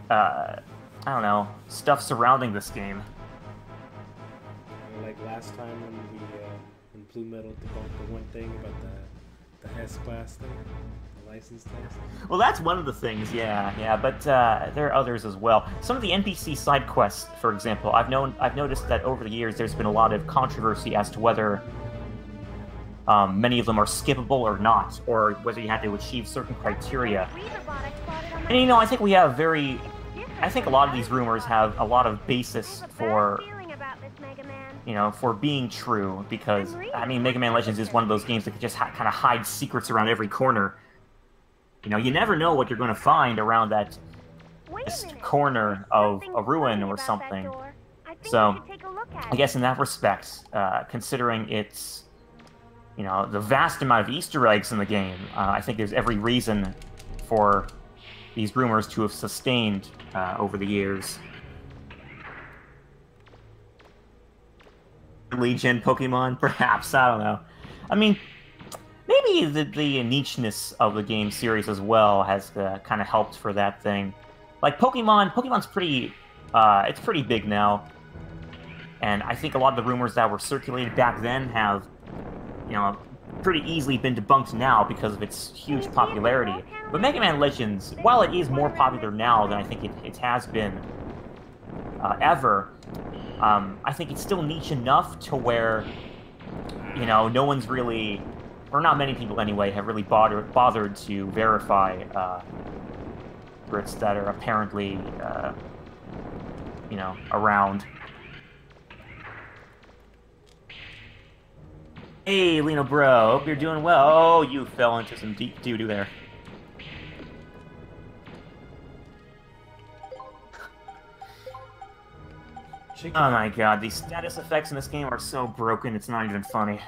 B: I don't know, stuff surrounding this game.
A: Like last time when Blue Metal debunked the one thing about the S-Class thing, the license test.
B: Well, that's one of the things, yeah, but there are others as well. Some of the NPC side quests, for example, I've noticed that over the years there's been a lot of controversy as to whether many of them are skippable or not, or whether you had to achieve certain criteria. And you know, I think we have I think a lot of these rumors have a lot of basis for, you know, for being true, because, I mean, Mega Man Legends is one of those games that can just kind of hide secrets around every corner. You know, you never know what you're going to find around that corner of a ruin or something. So, I guess in that respect, considering it's, you know, the vast amount of Easter eggs in the game, I think there's every reason for these rumors to have sustained over the years. Legion Pokemon, perhaps, I don't know. I mean, maybe the nicheness of the game series as well has kind of helped for that thing. Like Pokemon's pretty, it's pretty big now. And I think a lot of the rumors that were circulated back then have, you know, pretty easily been debunked now because of its huge popularity. But Mega Man Legends, while it is more popular now than I think it has been ever, I think it's still niche enough to where, you know, no one's really, or not many people anyway, have really bothered to verify secrets that are apparently, you know, around. Hey, Lino bro, hope you're doing well. Oh, you fell into some deep doo-doo there. Oh my god, these status effects in this game are so broken, it's not even funny.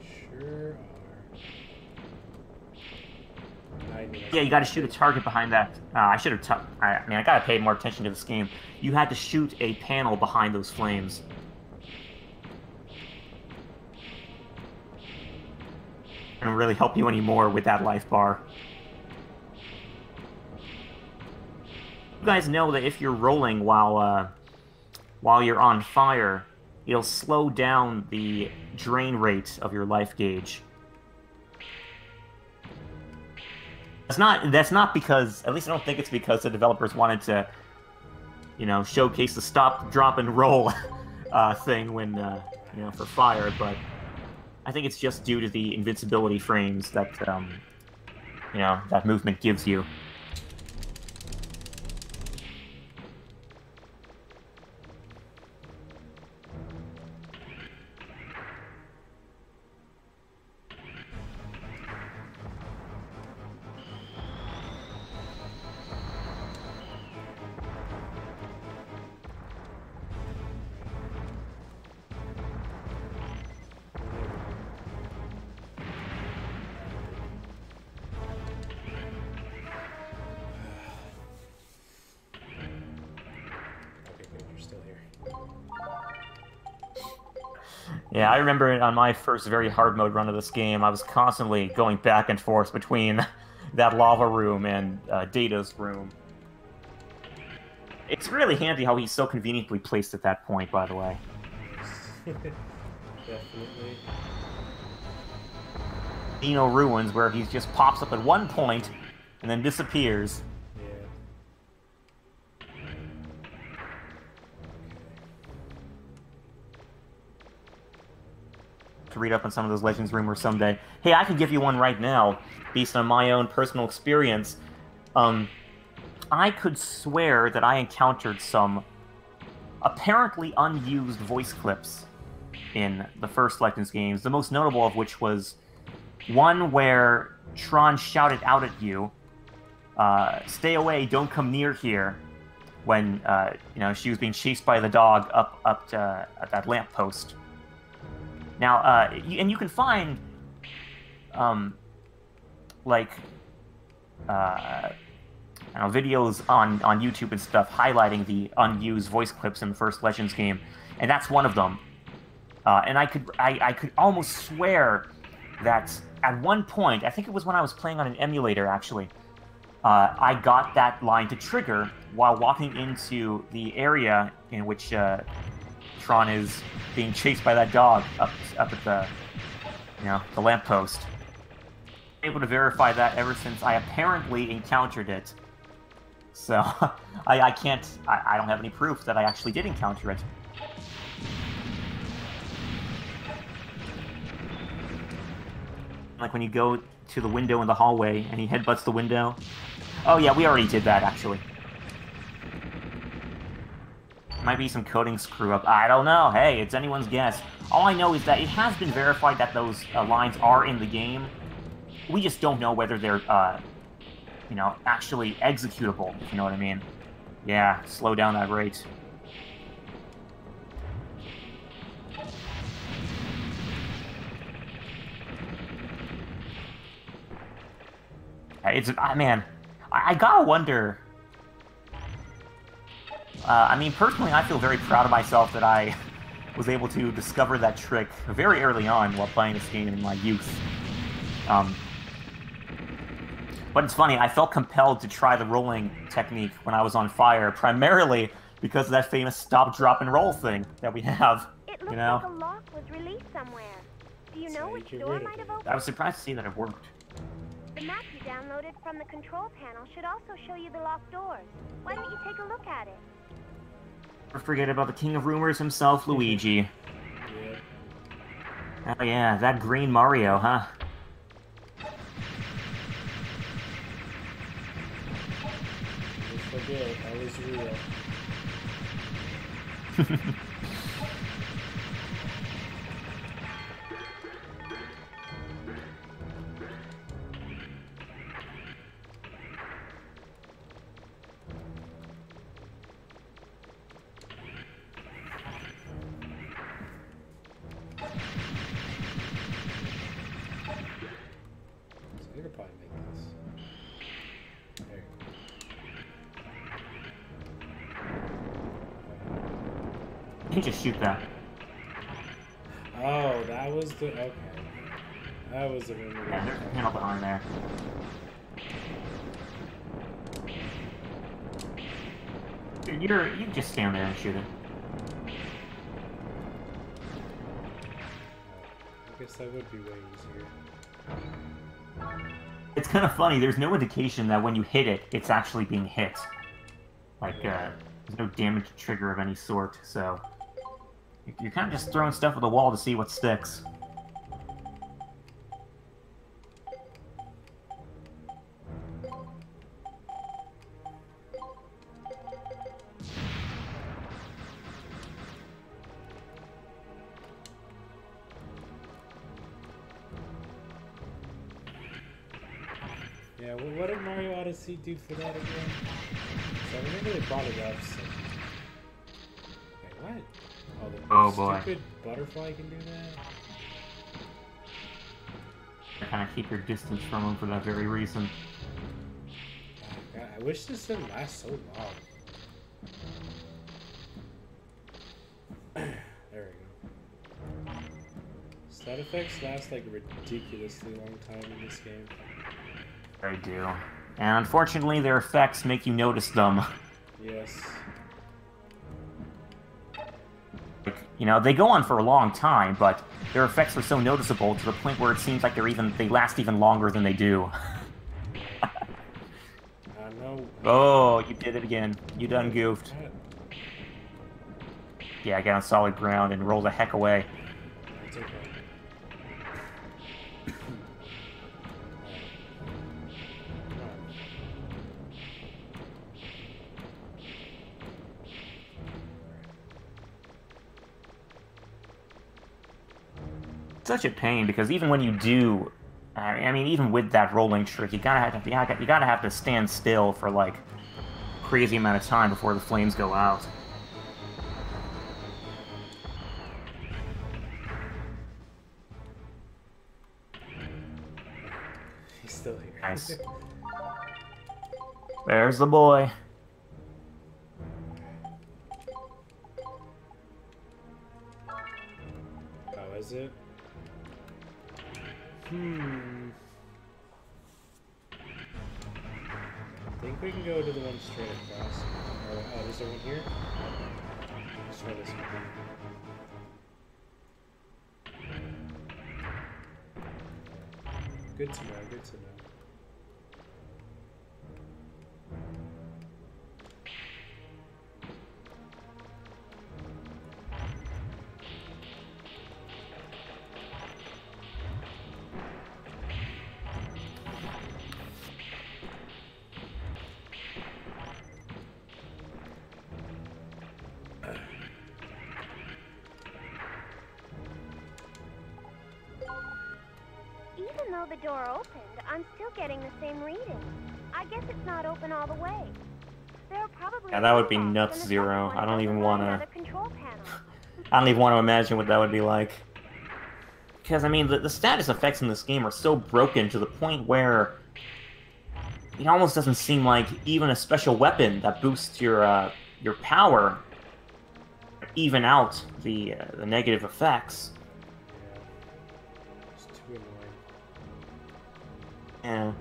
A: They sure are.
B: Yeah, you gotta shoot a target behind that. I should have I mean, I gotta pay more attention to this game. You had to shoot a panel behind those flames. Doesn't really help you anymore with that life bar. You guys know that if you're rolling while you're on fire, it'll slow down the drain rate of your life gauge. That's not because, at least I don't think it's because the developers wanted to, you know, showcase the stop, drop, and roll thing when, you know, for fire, but I think it's just due to the invincibility frames that, you know, that movement gives you. Yeah, I remember on my first very hard mode run of this game, I was constantly going back and forth between that lava room and Data's room. It's really handy how he's so conveniently placed at that point, by the way.
A: Definitely.
B: Dino Ruins, where he just pops up at one point and then disappears. to read up on some of those Legends rumors someday. Hey, I can give you one right now, based on my own personal experience. I could swear that I encountered some apparently unused voice clips in the first Legends games, the most notable of which was one where Tron shouted out at you, "Stay away, don't come near here," when, you know, she was being chased by the dog up at that lamppost. Now, and you can find, like, you know, videos on YouTube and stuff highlighting the unused voice clips in the first Legends game, and that's one of them. And I could almost swear that at one point, I think it was when I was playing on an emulator, actually, I got that line to trigger while walking into the area in which Tron is being chased by that dog up at the, you know, the lamppost. I'm able to verify that ever since I apparently encountered it. So I don't have any proof that I actually did encounter it. Like when you go to the window in the hallway and he headbutts the window. Oh yeah, we already did that, actually. Might be some coding screw-up. I don't know. Hey, it's anyone's guess. All I know is that it has been verified that those lines are in the game. We just don't know whether they're, you know, actually executable, if you know what I mean. Yeah, slow down that rate. It's, man, I gotta wonder. I mean, personally, I feel very proud of myself that I was able to discover that trick very early on while playing this game in my youth. But it's funny, I felt compelled to try the rolling technique when I was on fire, primarily because of that famous stop, drop, and roll thing that we have,
C: It looks
B: you know?
C: like a lock was released somewhere. Do you know which door might have opened?
B: I was surprised to see that it worked.
C: The map you downloaded from the control panel should also show you the locked doors. Why don't you take a look at it?
B: Never forget about the king of rumors himself, Luigi. Yeah. Oh yeah, that green Mario, huh?
A: Forget, I was real. So I could probably make this. There you go.
B: You just shoot that.
A: Oh, that was the... okay. That was the one.
B: Yeah, there's a panel behind there. You can just stand there and shoot it.
A: I guess that would be way easier.
B: It's kind of funny, there's no indication that when you hit it, it's actually being hit. Like, there's no damage trigger of any sort, so... You're kind of just throwing stuff at the wall to see what sticks.
A: Yeah, well, what did Mario Odyssey do for that again? So I remember they brought it up, so... Wait, what? Oh, the stupid butterfly can do that?
B: Kind of keep your distance from them for that very reason.
A: God, I wish this didn't last so long. There we go. Side effects last like a ridiculously long time in this game.
B: They do. And unfortunately, their effects make you notice them.
A: Yes.
B: Like, you know, they go on for a long time, but their effects are so noticeable to the point where it seems like they last even longer than they do.
A: I know.
B: Oh, you did it again. You done goofed. Yeah, get on solid ground and roll the heck away.
A: That's okay.
B: such a pain because even when you do, I mean, even with that rolling trick, you gotta have to stand still for like crazy amount of time before the flames go out.
A: He's still here.
B: Nice. There's the boy.
A: Oh, is it? I think we can go to the one straight across. Oh, is there one here? Let's try this one. Good to know, good to know.
C: Even though the door opened, I'm still getting the same reading. I guess it's not open all the way. There are probably
B: Yeah, that would be
C: locks
B: nuts,
C: and the
B: Zero.
C: second
B: I don't
C: one
B: even
C: goes
B: wanna-
C: around another control panel.
B: I don't even want to imagine what that would be like. Because, I mean, the status effects in this game are so broken to the point where it almost doesn't seem like even a special weapon that boosts your power even out the negative effects.
A: It's too annoying.
B: Yeah.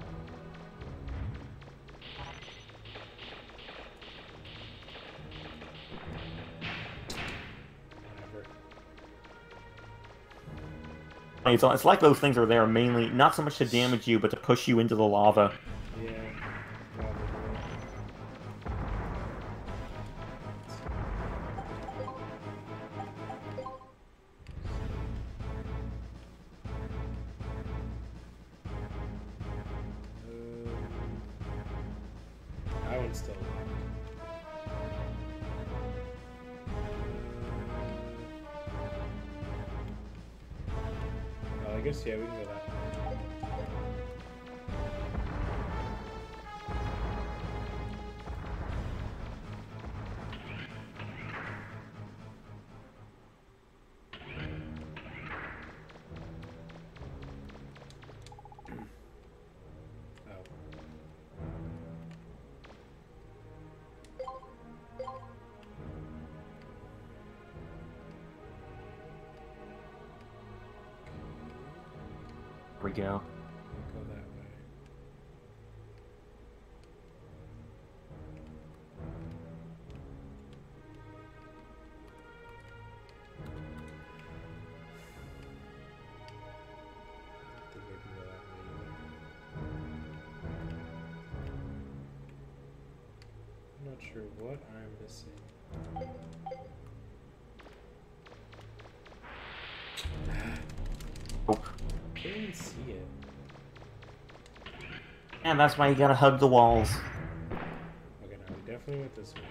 A: Whatever.
B: It's like those things are there mainly, not so much to damage you, but to push you into the lava.
A: Yeah, probably. That one's still locked. Well, I guess, yeah, we can go that way. Oh.
B: Here we go.
A: Go that way. I think we can go that way either. I'm not sure what I'm missing.
B: Oh.
A: Can't even see it.
B: And that's why you gotta hug the walls.
A: Okay, no, we definitely went this way.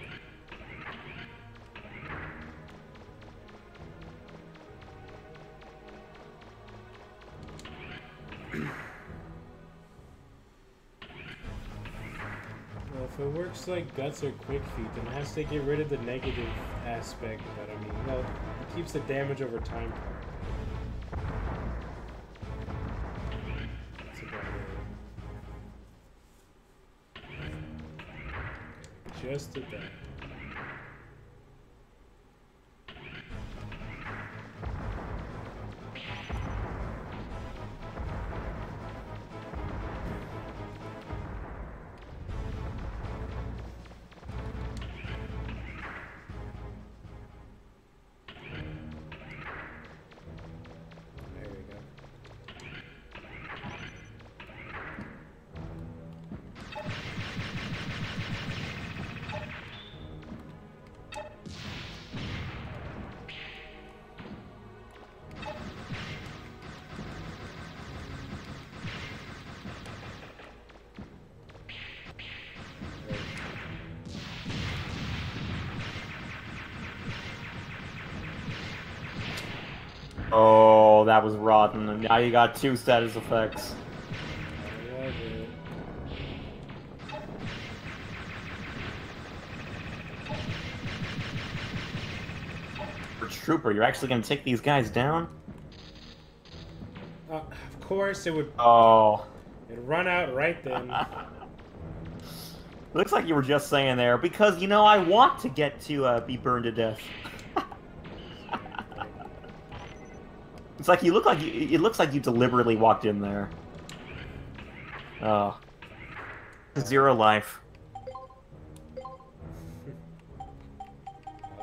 A: Well, if it works like Guts or Quick Feet, then it has to get rid of the negative aspect, but I mean, well, it keeps the damage over time part. That's about it. Just did that. There we go.
B: that was rotten, and now you got 2 status effects.
A: I love it.
B: Trooper, you're actually gonna take these guys down?
A: Of course, it would.
B: Oh.
A: It'd run out right then.
B: Looks like you were just saying there, because, you know, I want to get to be burned to death. It's like you look like you. It looks like you deliberately walked in there. Oh. 0 life.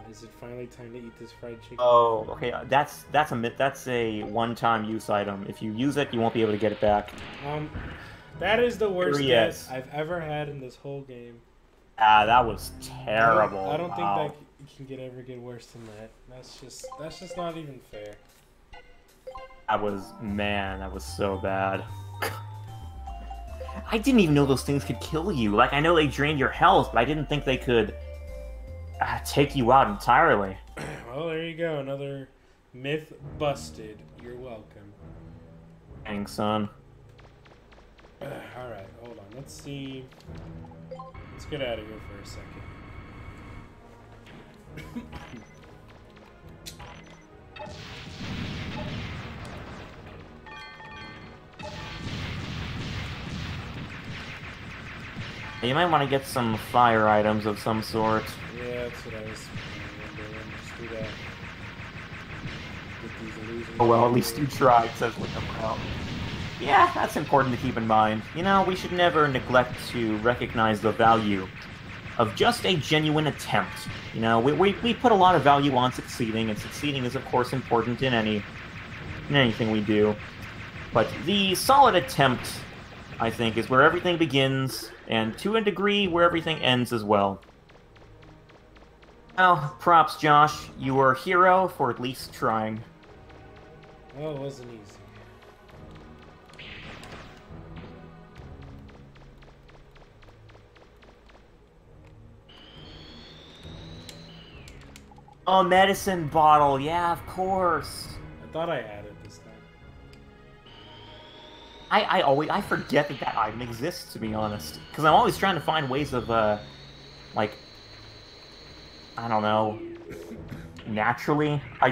A: Is it finally time to eat this fried chicken?
B: Oh, okay. That's a one-time use item. If you use it, you won't be able to get it back.
A: That is the worst
B: Here he is.
A: death I've ever had in this whole game.
B: Ah, that was terrible.
A: I don't
B: Wow.
A: think that ever get worse than that. That's just not even fair.
B: That was, man, that was so bad. I didn't even know those things could kill you. Like, I know they drained your health, but I didn't think they could take you out entirely.
A: Well, there you go. Another myth busted. You're welcome.
B: Thanks, son.
A: Alright, hold on. Let's see. Let's get out of here for a second.
B: You might want to get some fire items of some sort.
A: Yeah, that's what I was wondering. Just do that. Get these illusions.
B: Oh well, at least you tried, says Wickham Well. Yeah, that's important to keep in mind. You know, we should never neglect to recognize the value of just a genuine attempt. You know, we put a lot of value on succeeding, and succeeding is of course important in anything we do. But the solid attempt, I think, is where everything begins, and to a degree, where everything ends as well. Well, props, Josh. You were a hero for at least trying.
A: Oh, it wasn't easy.
B: Oh, medicine bottle. Yeah, of course.
A: I thought I had it this time.
B: I forget that item exists, to be honest. Because I'm always trying to find ways of, like, I don't know, naturally, I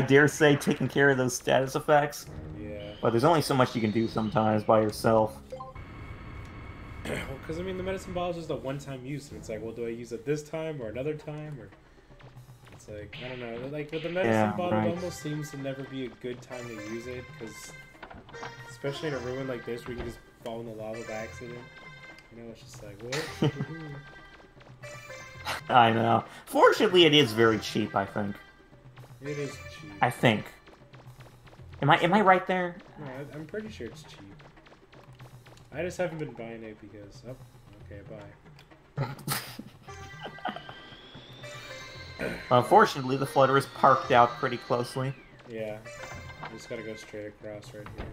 B: dare say, taking care of those status effects.
A: Yeah.
B: But there's only so much you can do sometimes by yourself.
A: Well, because, I mean, the medicine bottle is just a one-time use, and it's like, well, do I use it this time or another time, or... It's like, I don't know, like, with the medicine bottle,
B: right.
A: it almost seems to never be a good time to use it, because... Especially in a ruin like this, where you can just fall in the lava by accident. You know, it's just like, what?
B: I know. Fortunately, it is very cheap, I think.
A: It is cheap.
B: I think. Am I right there?
A: No, I'm pretty sure it's cheap. I just haven't been buying it because... Oh, okay, bye.
B: Unfortunately, the flutter is parked out pretty closely.
A: Yeah. I just gotta go straight across right here.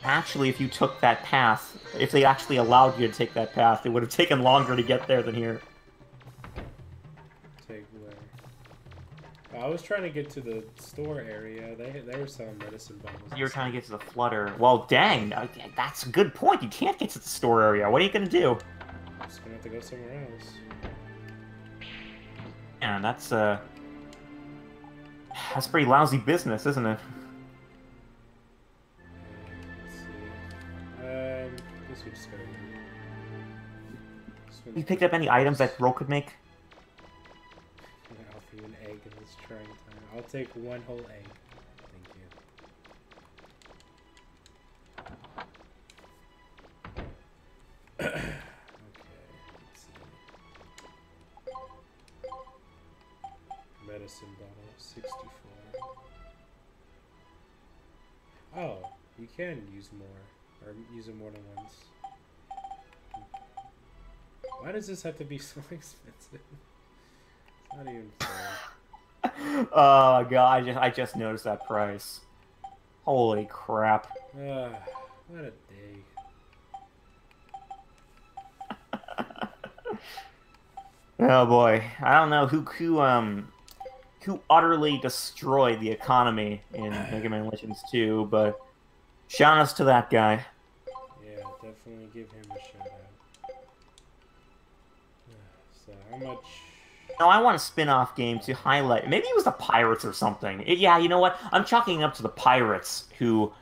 B: Actually, if you took that path, if they actually allowed you to take that path, it would have taken longer to get there than here.
A: Take where? I was trying to get to the store area. They were selling medicine bottles.
B: You were trying to get to the flutter. Well, dang, that's a good point. You can't get to the store area. What are you gonna do?
A: I'm just gonna have to go somewhere else.
B: Yeah, that's pretty lousy business, isn't it?
A: Let's see. Guess we just gotta...
B: You picked up any items that Ro could make?
A: I'll offer you an egg in this trying time. I'll take one whole egg. Thank you. Medicine bottle, 64. Oh, you can use more, or use it more than once. Why does this have to be so expensive? It's not even fair.
B: Oh god, I just noticed that price. Holy crap.
A: What a day.
B: Oh boy, I don't know who who utterly destroyed the economy in Mega Man Legends 2, but shout outs to that guy.
A: Yeah, definitely give him a shout out. So how much?
B: No, I want a spin-off game to highlight. Maybe it was the Pirates or something. Yeah, you know what? I'm chalking it up to the Pirates who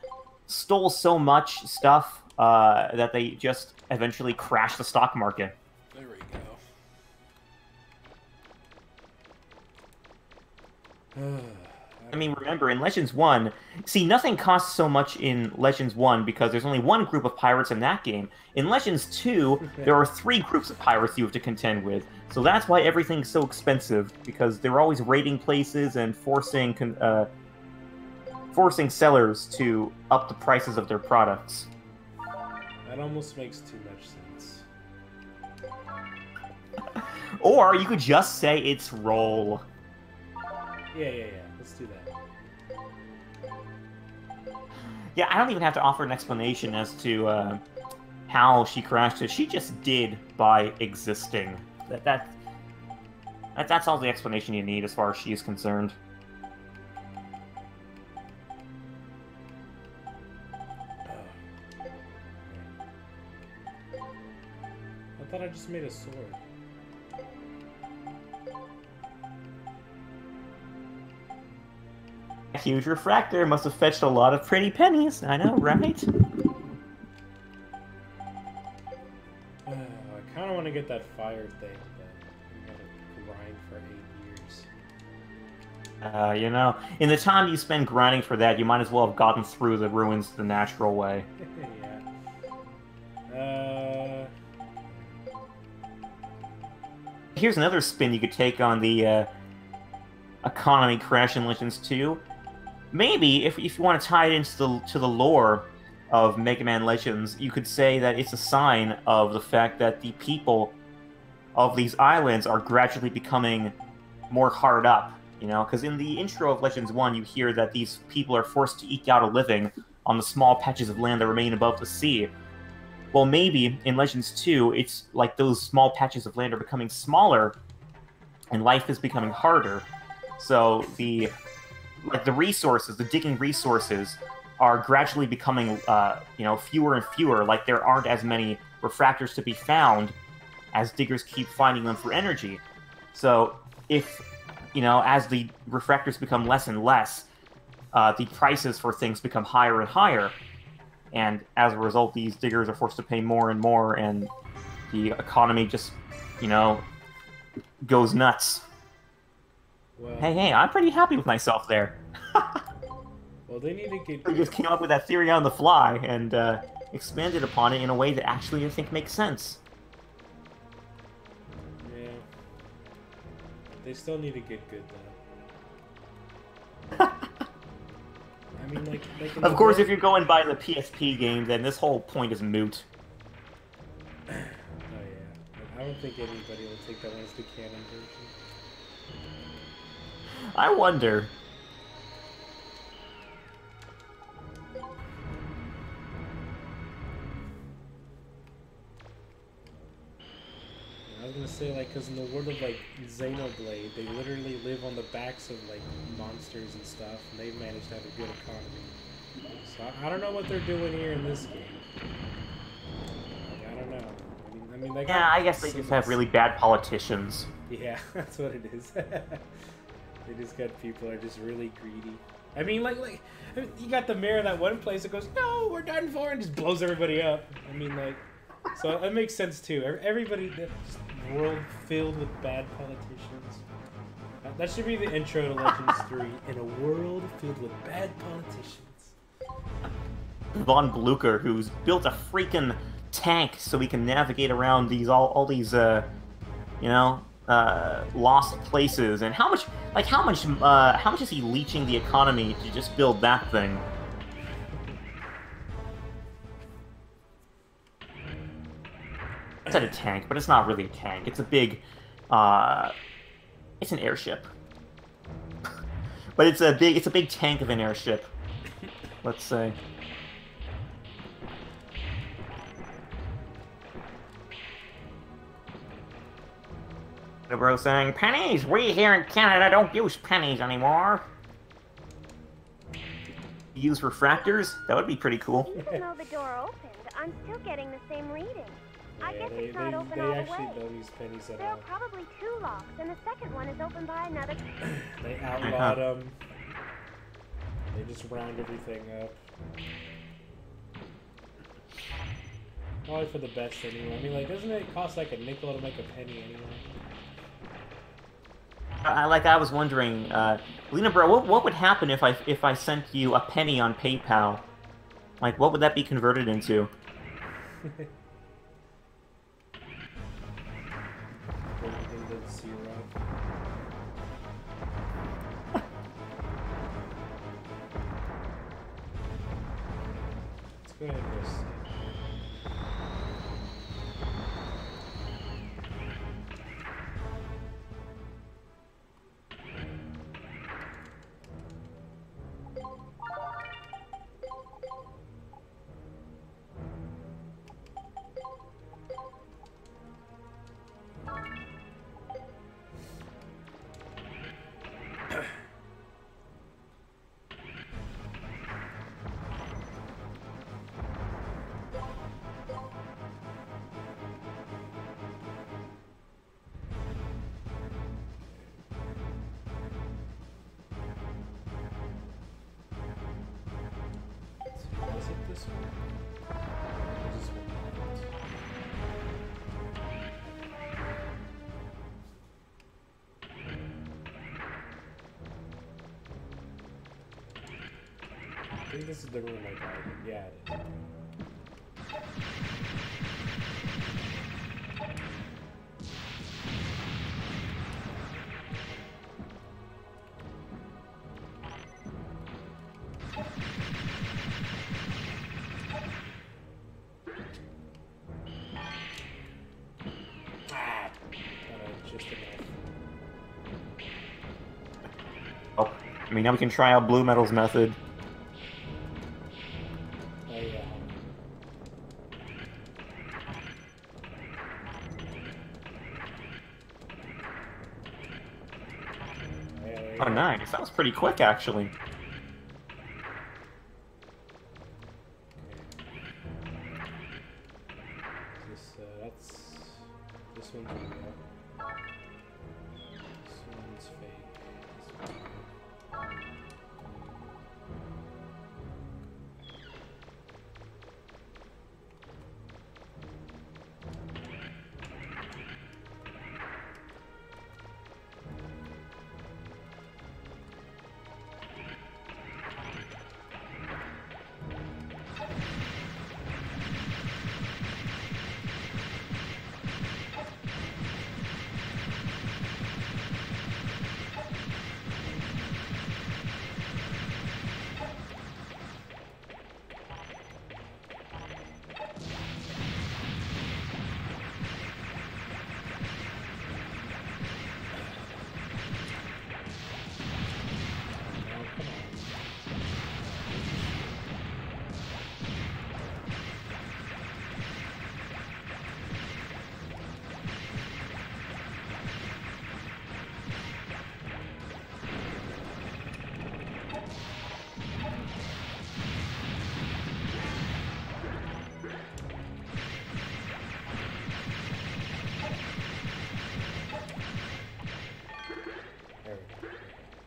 B: stole so much stuff that they just eventually crashed the stock market.
A: There we go.
B: I mean, remember, in Legends 1, see, nothing costs so much in Legends 1 because there's only one group of pirates in that game. In Legends 2, there are 3 groups of pirates you have to contend with. So that's why everything's so expensive, because they're always raiding places and forcing sellers to up the prices of their products.
A: That almost makes too much sense.
B: Or you could just say it's roll.
A: Yeah. Let's do that.
B: Yeah, I don't even have to offer an explanation as to how she crashed it. She just did by existing. That's all the explanation you need as far as she is concerned.
A: I thought I just made a sword.
B: A huge refractor must have fetched a lot of pretty pennies. I know, right?
A: I kind of want to get that fire thing, but I'm gonna grind for 8 years.
B: You know, in the time you spend grinding for that, you might as well have gotten through the ruins the natural way.
A: Yeah.
B: Here's another spin you could take on the economy crash in Legends 2. Maybe, if you want to tie it into the lore of Mega Man Legends, you could say that it's a sign of the fact that the people of these islands are gradually becoming more hard up, you know? Because in the intro of Legends 1, you hear that these people are forced to eke out a living on the small patches of land that remain above the sea. Well, maybe in Legends 2, it's like those small patches of land are becoming smaller, and life is becoming harder. So the resources, the digging resources, are gradually becoming, fewer and fewer. Like, there aren't as many refractors to be found as diggers keep finding them for energy. So, if, as the refractors become less and less, the prices for things become higher and higher. And as a result, these diggers are forced to pay more and more, and the economy just, goes nuts.
A: Well,
B: hey, I'm pretty happy with myself there.
A: Well, they need to get...
B: We just came up with that theory on the fly and expanded upon it in a way that actually I think makes sense.
A: Yeah. They still need to get good, though. I mean, like
B: of course, if you're going by the PSP game, then this whole point is moot.
A: Oh, yeah. I don't think anybody will take that one as the canon version.
B: I wonder.
A: I was gonna say, like, because in the world of, like, Xenoblade, they literally live on the backs of, like, monsters and stuff, and they've managed to have a good economy. So I don't know what they're doing here in this game. Like, I don't know. I mean, they got
B: I guess they just have really bad politicians.
A: Yeah, that's what it is. They just got people are just really greedy. I mean, like you got the mayor of that one place that goes, "No, we're done for," and just blows everybody up. I mean, like, so that makes sense too. Everybody, that world filled with bad politicians. That should be the intro to Legends 3. In a world filled with bad politicians.
B: Von Blucher, who's built a freaking tank so he can navigate around these all these lost places, and how much is he leeching the economy to just build that thing? I said a tank, but it's not really a tank. It's a big, it's an airship. But it's a big tank of an airship, let's say. The bro saying, pennies! We here in Canada don't use pennies anymore. Use refractors? That would be pretty cool.
C: Even though the door opened, I'm still getting the same reading. I guess it's not open
A: they
C: all the
A: actually
C: way.
A: don't use pennies at
C: There are
A: all.
C: probably 2 locks, and the second one is opened by another.
A: They outlawed them. They just round everything up. Probably for the best anyway. I mean, like, doesn't it cost like a nickel to make a penny anyway?
B: I was wondering, Lena bro, what would happen if I sent you a penny on PayPal? Like, what would that be converted into?
A: Let's go ahead and go see. Was it this one? Or this one? I think this is the room I died in. Yeah, it is. Just enough.
B: Oh, I mean, now we can try out Blue Metal's method.
A: Oh, yeah.
B: Oh, nice. That was pretty quick, actually.
A: This one's real. This one's fake. This one's real.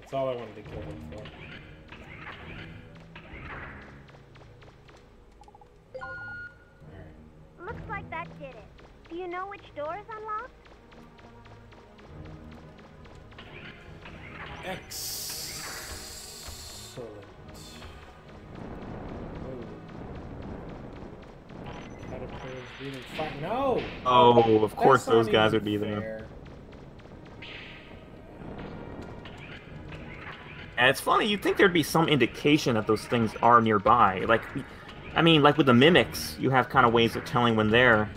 A: That's all I wanted to kill him for. Alright.
C: Looks like that did it. Do you know which door is unlocked?
A: Excellent. Oh. Caterpillars breathing fire. No!
B: Oh, of course
A: That's not
B: those guys
A: even
B: would be there.
A: fair.
B: And it's funny, you'd think there'd be some indication that those things are nearby. Like, I mean, like with the mimics, you have kind of ways of telling when they're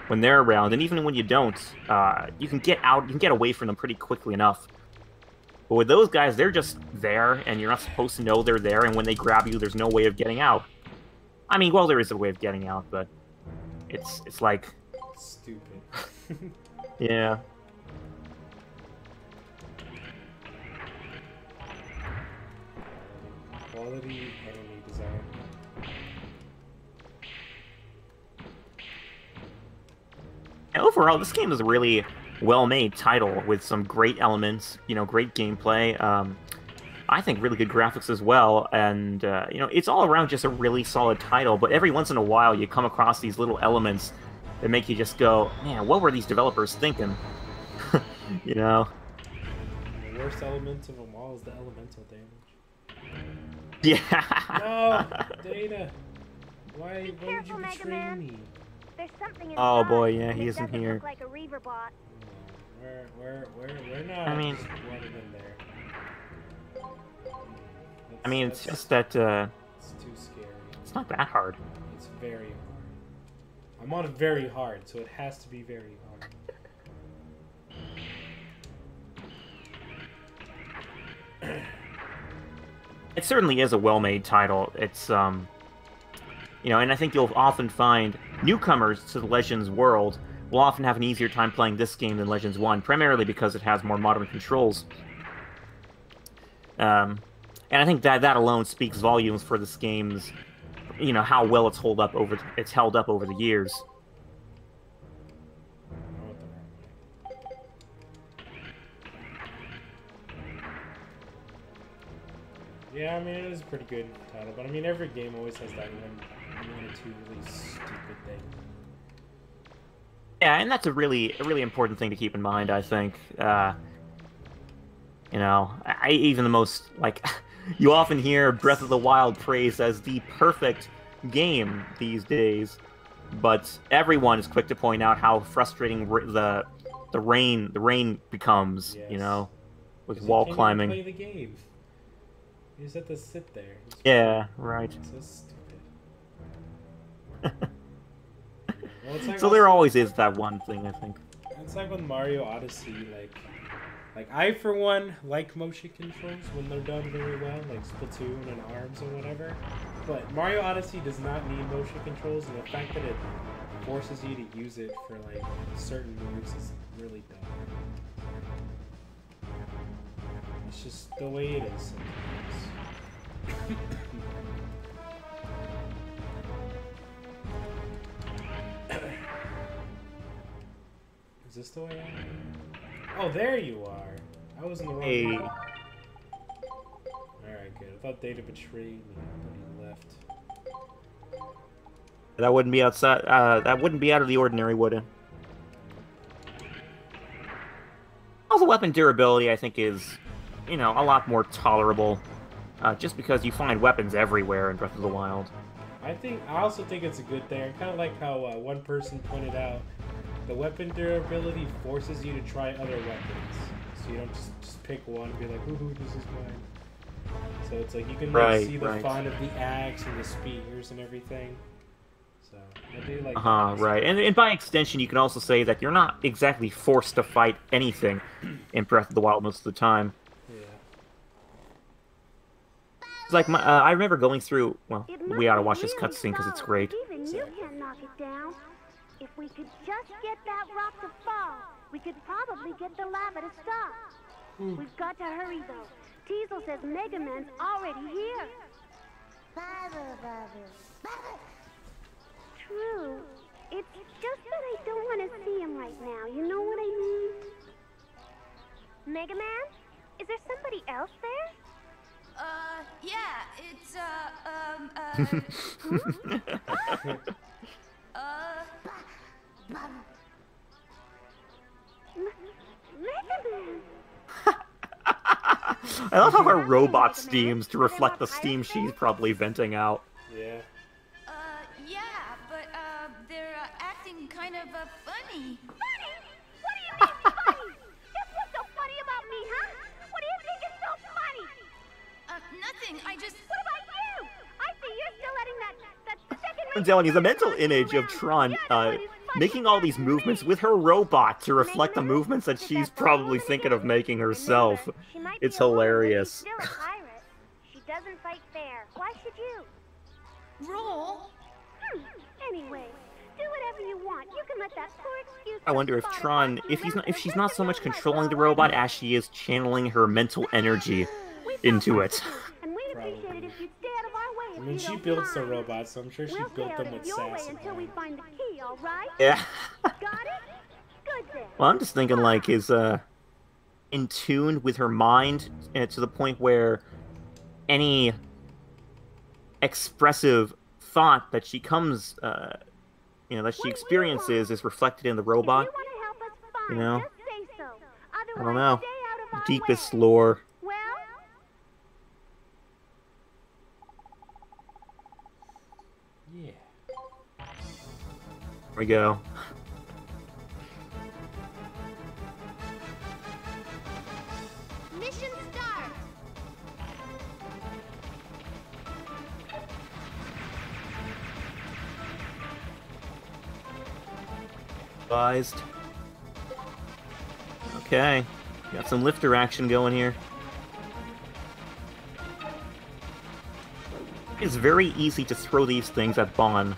B: around, and even when you don't, you can get out, you can get away from them pretty quickly enough. But with those guys, they're just there, and you're not supposed to know they're there, and when they grab you, there's no way of getting out. I mean, well, there is a way of getting out, but it's like...
A: Stupid.
B: Yeah.
A: Quality enemy design.
B: And overall, this game is a really well-made title with some great elements, you know, great gameplay. I think really good graphics as well, and you know, it's all around just a really solid title. But every once in a while, you come across these little elements that make you just go, "Man, what were these developers thinking?" You know?
A: The worst element of them all is the elemental damage.
B: Yeah.
A: No, Data. Why would
C: careful,
A: you
C: Mega
A: betray
C: Man.
A: me?
C: There's something
B: Oh,
C: inside,
B: boy, yeah,
C: and
B: he
C: it
B: isn't
C: doesn't
B: here.
C: look like a Reaver bot.
A: We're not.
B: I mean-
A: just running in there.
B: I mean, it's
A: That's-
B: just that
A: It's too scary.
B: it's not that hard.
A: It's very hard. I'm on very hard, so it has to be very hard.
B: It certainly is a well-made title. It's you know, and I think you'll often find newcomers to the Legends world will often have an easier time playing this game than Legends 1, primarily because it has more modern controls. And I think that alone speaks volumes for this game's, you know, how well it's held up over the years.
A: I went the wrong way. Yeah, I mean, it is a pretty good title, but I mean, every game always has that one or two really stupid things.
B: Yeah, and that's a really important thing to keep in mind, I think. You know, even the most, like, you often hear Breath of the Wild praised as the perfect game these days, but everyone is quick to point out how frustrating the rain becomes,
A: Yes.
B: you know, with
A: 'Cause
B: wall
A: you can't
B: climbing.
A: even play the game. You just have to sit there. It's
B: Yeah, right.
A: so stupid. Well, it's like
B: So there always is that one thing, I think.
A: It's like with Mario Odyssey, like I for one like motion controls when they're done very well, like Splatoon and ARMS or whatever. But Mario Odyssey does not need motion controls, and the fact that it forces you to use it for like certain moves is really dumb. It's just the way it is sometimes. Is this the way I am? Oh, there you are. I was in the wrong
B: Hey.
A: way. Alright, good. I thought Data betrayed me, but he left.
B: That wouldn't be outside. That wouldn't be out of the ordinary, would it? Also, weapon durability, I think, is, you know, a lot more tolerable. Just because you find weapons everywhere in Breath of the Wild.
A: I also think it's a good thing. I kind of like how one person pointed out the weapon durability forces you to try other weapons, so you don't just pick one and be like, "Ooh, this is mine." So it's like you can like, see the fun of the axe and the spears and everything. So I do like.
B: Right. And by extension, you can also say that you're not exactly forced to fight anything in Breath of the Wild most of the time.
A: Yeah.
B: It's like I remember going through. Well,
C: It must
B: we ought to
C: be
B: watch this
C: really
B: cutscene because it's
C: solid.
B: great.
C: Even you can't knock it down. If we could just get that rock to fall, we could probably get the lava to stop. We've got to hurry though. Teasel says Mega Man's already here. True. It's just that I don't want to see him right now. You know what I mean? Mega Man? Is there somebody else there?
G: Yeah, it's,
C: Mega Man!
B: I love how her robot steams to reflect the steam she's probably venting out.
A: Yeah.
G: yeah, but, they're, acting kind of, funny.
C: Funny? What do you mean funny? Just what's so funny about me, huh? What do you think is so funny?
G: Nothing, I just...
C: What about you? I see you're still letting that second
B: I'm telling you, the mental image of Tron making all these movements with her robot to reflect the movements that she's probably thinking of making herself.
C: Remember, she might
B: It's
C: be a woman, but
B: hilarious.
C: she's still a pirate. She doesn't fight fair. Why should you?
G: Roll?
C: Anyway, do whatever you want. You can let that poor excuse.
B: I wonder if Tron, if she's not so much controlling the robot as she is channeling her mental energy into it.
C: And we'd appreciate it if you'd stay out of our way.
A: I mean, she builds the robots, so I'm sure she built them with sass in
C: until we
A: mind.
C: find the key, all right?
B: Yeah.
C: Got it? Good then.
B: Well, I'm just thinking, like, is in tune with her mind to the point where any expressive thought that she comes, you know, that she experiences is reflected in the robot.
C: If you want to help us find,
B: You know?
C: just say so.
B: I
C: Otherwise,
B: don't know.
C: stay out of our
B: Deepest
C: way.
B: lore.
C: Well,
A: Yeah.
B: Here we go.
C: mission start.
B: Advised. Okay. Got some lifter action going here. It's very easy to throw these things at Bon.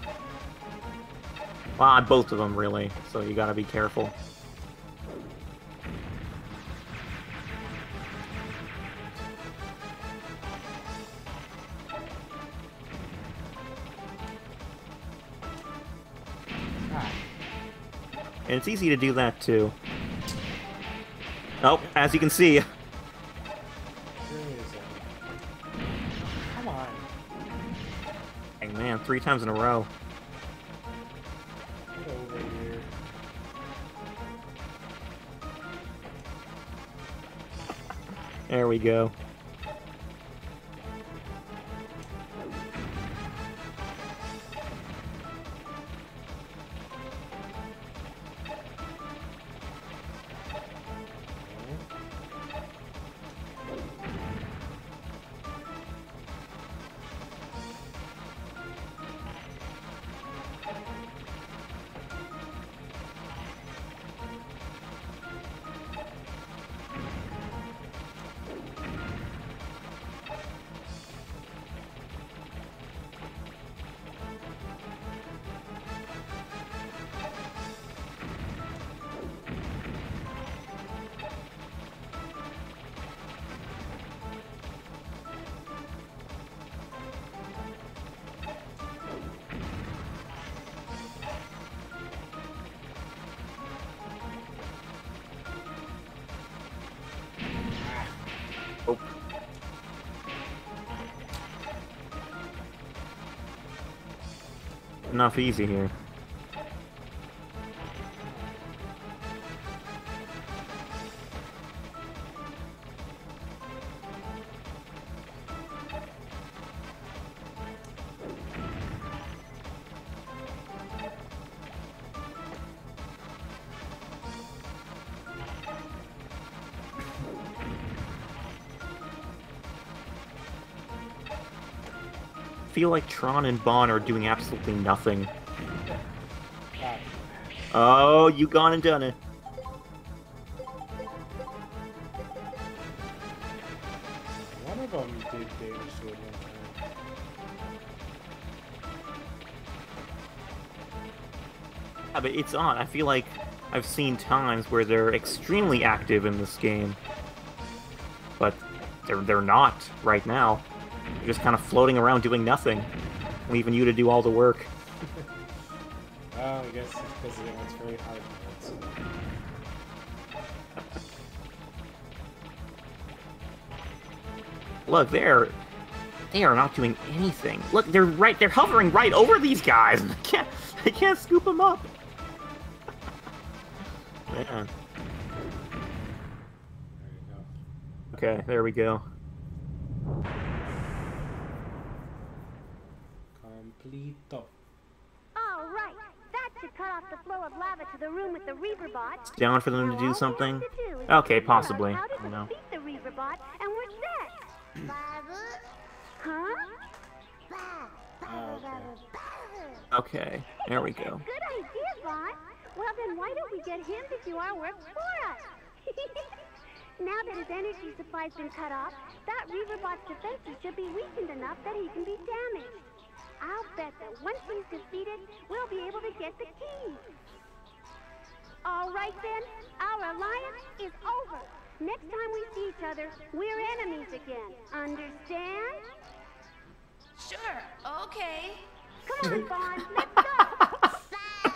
B: Well, both of them, really, so you gotta be careful. And it's easy to do that, too. Oh, as you can see.
A: Come on.
B: Dang, man, 3 times in a row.
A: Get over here.
B: There we go. Oh. Enough easy here. Feel like Tron and Bon are doing absolutely nothing. Oh, you gone and done it.
A: One of them did damage to it one time.
B: Yeah, but it's odd. I feel like I've seen times where they're extremely active in this game, but they're not right now. They're just kind of floating around doing nothing, leaving you to do all the work.
A: Oh, I guess it's because it's very hard mode, so.
B: Look, they are not doing anything. Look, they're hovering right over these guys. They can't scoop them up. Man.
A: There you go.
B: Okay, there we go.
A: Completo.
C: All right. That should cut off the flow of lava to the room with the Reaver bot.
B: Down for them to
C: Now
B: do
C: all we
B: something?
C: have to do is
B: Okay,
C: figure out
B: possibly.
C: how to
B: You know.
C: defeat the Reaver bot, and we're set. Huh?
A: Oh, okay.
B: Okay, there we go.
C: Good idea, Bot. Well, then why don't we get him to do our work for us? Now that his energy supply's been cut off, that Reaver bot's defenses should be weakened enough that he can be damaged. I'll bet that once he's defeated, we'll be able to get the key. All right then, our alliance is over. Next time we see each other, we're enemies again. Understand?
G: Sure, okay.
C: Come on, Fawn, let's go.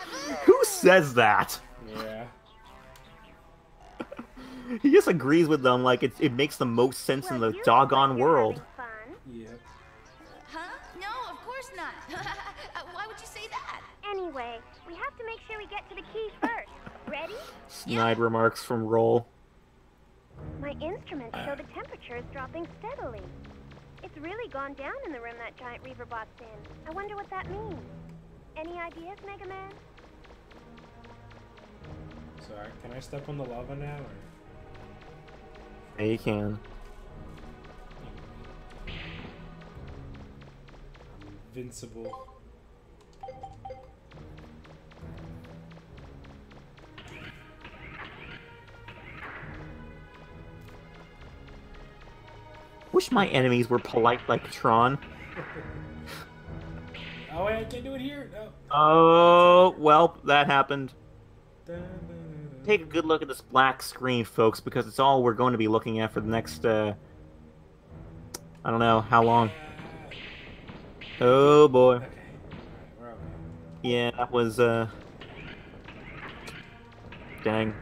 B: Who says that?
A: Yeah.
B: He just agrees with them like it makes the most sense in the doggone world.
A: Yep.
G: Huh? No, of course not. Why would you say that?
C: Anyway, we have to make sure we get to the key first. Ready?
B: Snide remarks from Roll.
C: My instruments show the temperature is dropping steadily. It's really gone down in the room that giant Reaver bot's in. I wonder what that means. Any ideas, Mega Man?
A: Sorry, can I step on the lava now, or?
B: Yeah, you can.
A: I'm invincible.
B: Wish my enemies were polite like Tron.
A: Oh wait, I can't do it here. No.
B: Oh, well, that happened.
A: Dun, dun, dun, dun.
B: Take a good look at this black screen, folks, because it's all we're going to be looking at for the next, I don't know, how long. Oh, boy.
A: Okay. Alright, we're okay.
B: Yeah, that was, dang.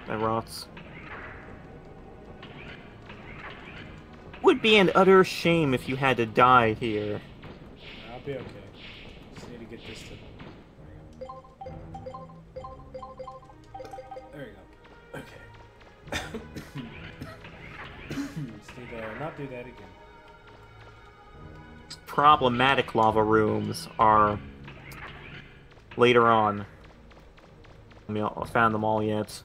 B: That rots. Would be an utter shame if you had to die here.
A: I'll be okay. Just need to get this to... There we go. Okay. Just need to not do that again.
B: Problematic lava rooms are later on. I mean, I found them all yet.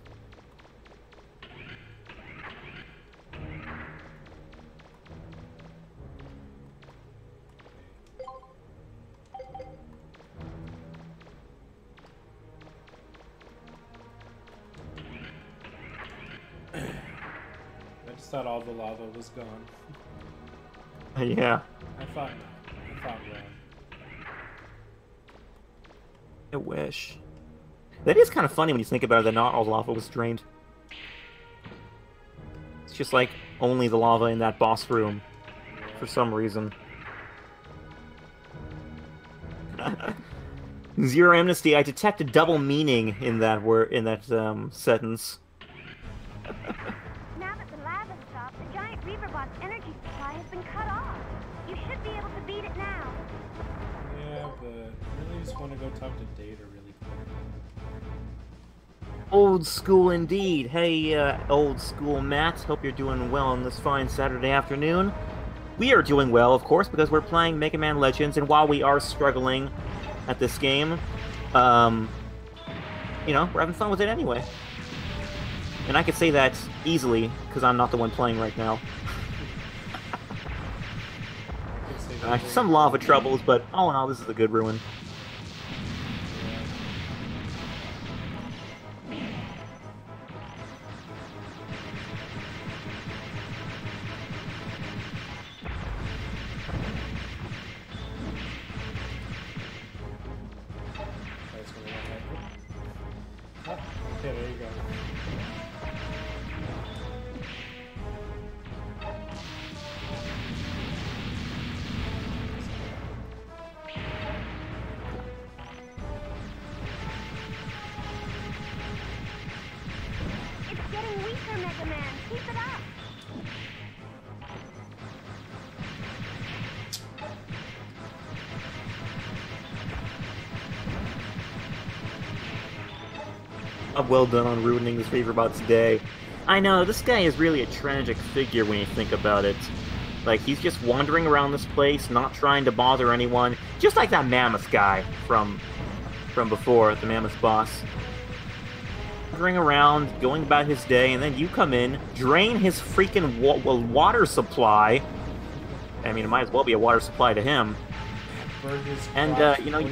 A: I just thought all the lava was gone.
B: Yeah.
A: I thought not. I thought wrong.
B: I wish. That is kind of funny when you think about it, that not all the lava was drained. It's just like only the lava in that boss room, for some reason. Zero Amnesty, I detect a double meaning in that word, in that sentence.
C: Now that the lava's stopped, the giant Reaver bot's energy supply has been cut off. You should be able to beat it now.
A: Yeah, but I really just want to go talk to Data really quick.
B: Old school indeed. Hey, old school Matt. Hope you're doing well on this fine Saturday afternoon. We are doing well, of course, because we're playing Mega Man Legends, and while we are struggling at this game, you know, we're having fun with it anyway. And I could say that easily, because I'm not the one playing right now. Some lava troubles, but all in all, this is a good ruin.
A: Okay, there you go.
C: It's getting weaker, Mega Man. Keep it up.
B: Well done on ruining this Reaverbot's day. I know, this guy is really a tragic figure when you think about it. Like, he's just wandering around this place, not trying to bother anyone, just like that Mammoth guy from before, the Mammoth boss. Wandering around, going about his day, and then you come in, drain his freaking water supply. I mean, it might as well be a water supply to him. And, you know...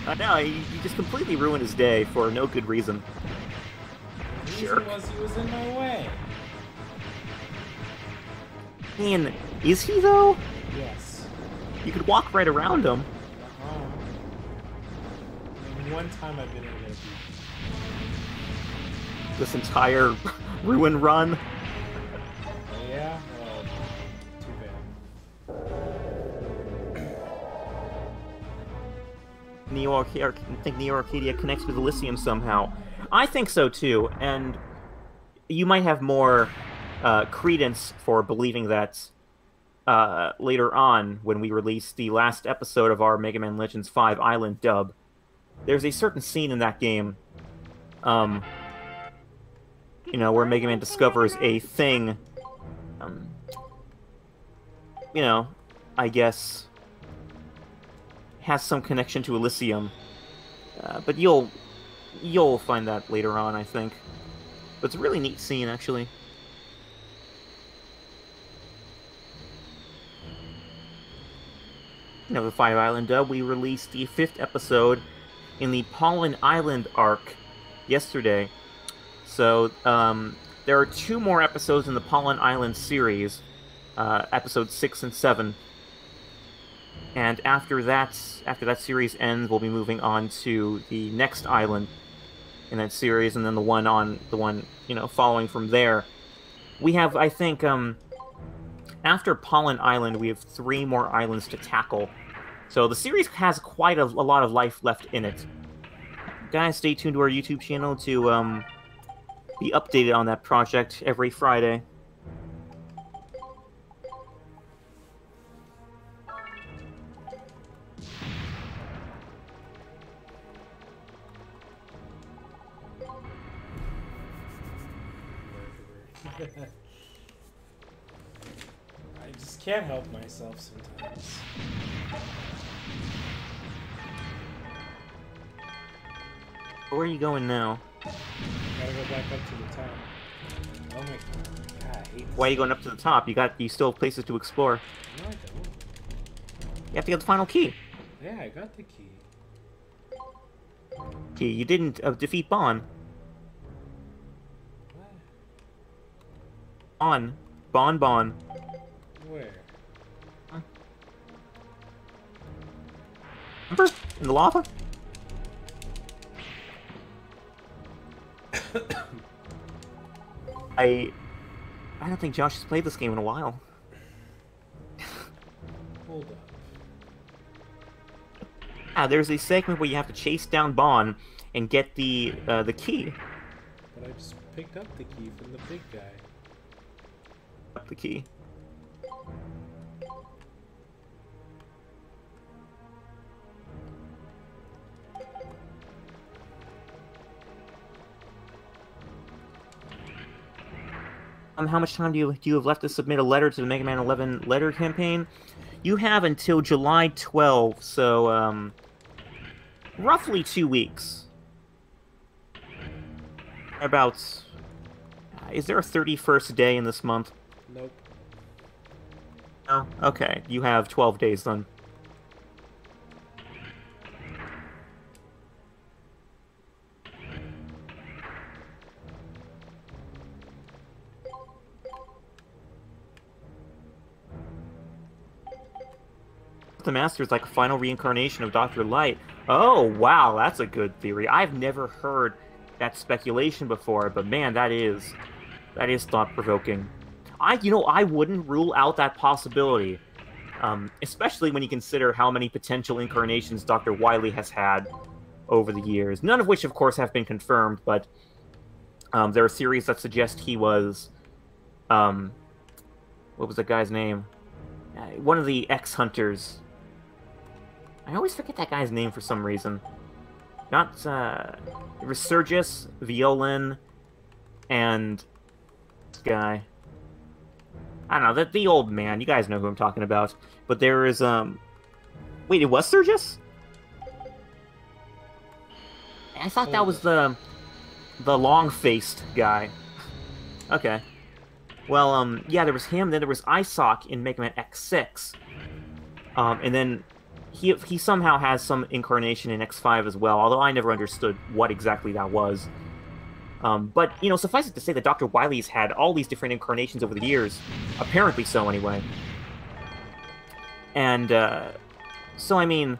B: I know, he just completely ruined his day for no good reason.
A: The reason was he was in my way.
B: I mean, is he, though?
A: Yes.
B: You could walk right around him.
A: I mean, one time I've been able to beat
B: This entire ruin run.
A: yeah? Well, too bad.
B: I think Neo Arcadia connects with Elysium somehow. I think so too, and you might have more credence for believing that later on when we release the last episode of our Mega Man Legends 5 Island dub. There's a certain scene in that game, where Mega Man discovers a thing, I guess, has some connection to Elysium. But you'll find that later on, I think. But it's a really neat scene, actually. The 5 Island dub, we released the 5th episode in the Pollen Island arc yesterday. So, there are 2 more episodes in the Pollen Island series, episodes 6 and 7. And after that series ends, we'll be moving on to the next island in that series, and then the one following from there. We have, I think, after Pollen Island, we have 3 more islands to tackle. So the series has quite a lot of life left in it. Guys, stay tuned to our YouTube channel to be updated on that project every Friday.
A: I just can't help myself sometimes.
B: Where are you going now?
A: Gotta go back up to the top. Oh my god, I hate this.
B: Why are you going up to the top? You still have places to explore.
A: No, I don't.
B: You have to get the final key.
A: Yeah, I got the key.
B: Key, you didn't defeat Bon.
A: What?
B: Bon.
A: Where?
B: Remember? In the lava? I don't think Josh has played this game in a while.
A: Hold up.
B: There's a segment where you have to chase down Bon and get the key.
A: But I just picked up the key from the big guy.
B: Up the key. How much time do you have left to submit a letter to the Mega Man 11 letter campaign? You have until July 12, so roughly 2 weeks. About. Is there a 31st day in this month?
A: Nope.
B: No? Okay, you have 12 days then. The Master is like a final reincarnation of Dr. Light. Oh, wow, that's a good theory. I've never heard that speculation before, but man, that is thought-provoking. I wouldn't rule out that possibility, especially when you consider how many potential incarnations Dr. Wily has had over the years. None of which, of course, have been confirmed, but there are theories that suggest he was, what was the guy's name? One of the ex-hunters. I always forget that guy's name for some reason. Not, Resurgis, Violin, and this guy. I don't know, the old man. You guys know who I'm talking about. But there is, wait, it was Surgis? I thought that was the long-faced guy. Okay. Well, yeah, there was him, then there was Isaac in Mega Man X6. And then he somehow has some incarnation in X5 as well, although I never understood what exactly that was. But, you know, suffice it to say that Dr. Wily's had all these different incarnations over the years. Apparently so, anyway. And, so, I mean,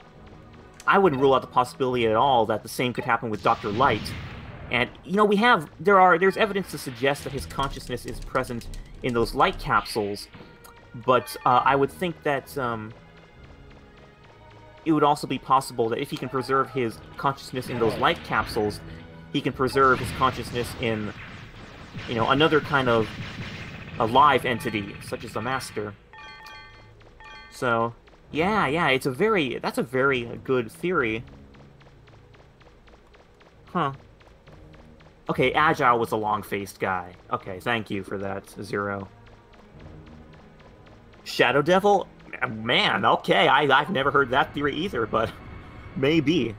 B: I wouldn't rule out the possibility at all that the same could happen with Dr. Light. And, you know, there's evidence to suggest that his consciousness is present in those light capsules, but I would think that it would also be possible that if he can preserve his consciousness in those light capsules, he can preserve his consciousness in, you know, another kind of a live entity, such as the Master. So, yeah, that's a very good theory. Huh. Okay, Agile was a long-faced guy. Okay, thank you for that, Zero. Shadow Devil? Man, okay, I've never heard that theory either, but maybe.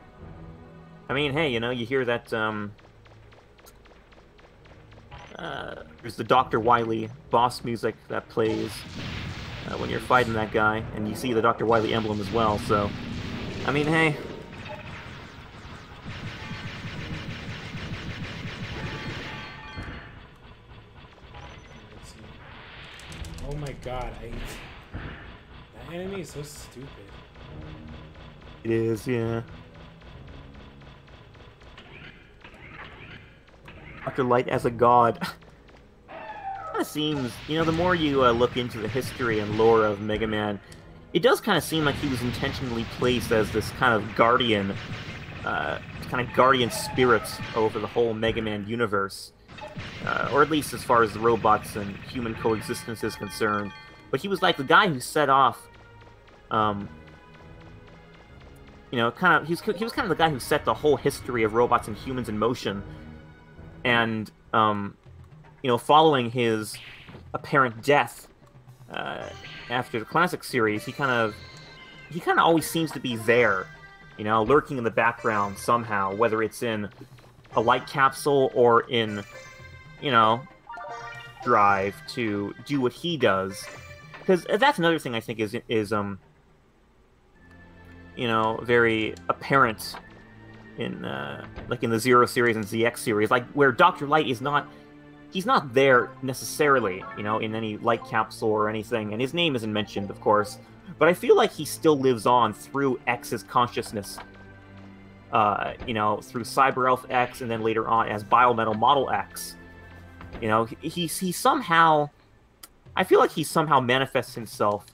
B: I mean, hey, you know, you hear that, there's the Dr. Wily boss music that plays when you're fighting that guy, and you see the Dr. Wily emblem as well, so, I mean, hey.
A: Oh my god, that enemy is so stupid.
B: It is, yeah. Dr. Light as a god. Kind of seems, you know, the more you look into the history and lore of Mega Man, it does kind of seem like he was intentionally placed as this kind of guardian spirit over the whole Mega Man universe. Or at least as far as the robots and human coexistence is concerned. But he was like the guy who set off, you know, he was kind of the guy who set the whole history of robots and humans in motion. And, you know, following his apparent death after the classic series, he kind of always seems to be there, you know, lurking in the background somehow, whether it's in a light capsule or in, you know, Drive to do what he does. Because that's another thing I think is you know, very apparent in like in the Zero series and ZX series, like where Dr. Light is not, he's not there necessarily, you know, in any light capsule or anything, and his name isn't mentioned, of course, but I feel like he still lives on through X's consciousness. You know, through Cyber Elf X, and then later on as Biometal Model X. You know, he somehow, I feel like he somehow manifests himself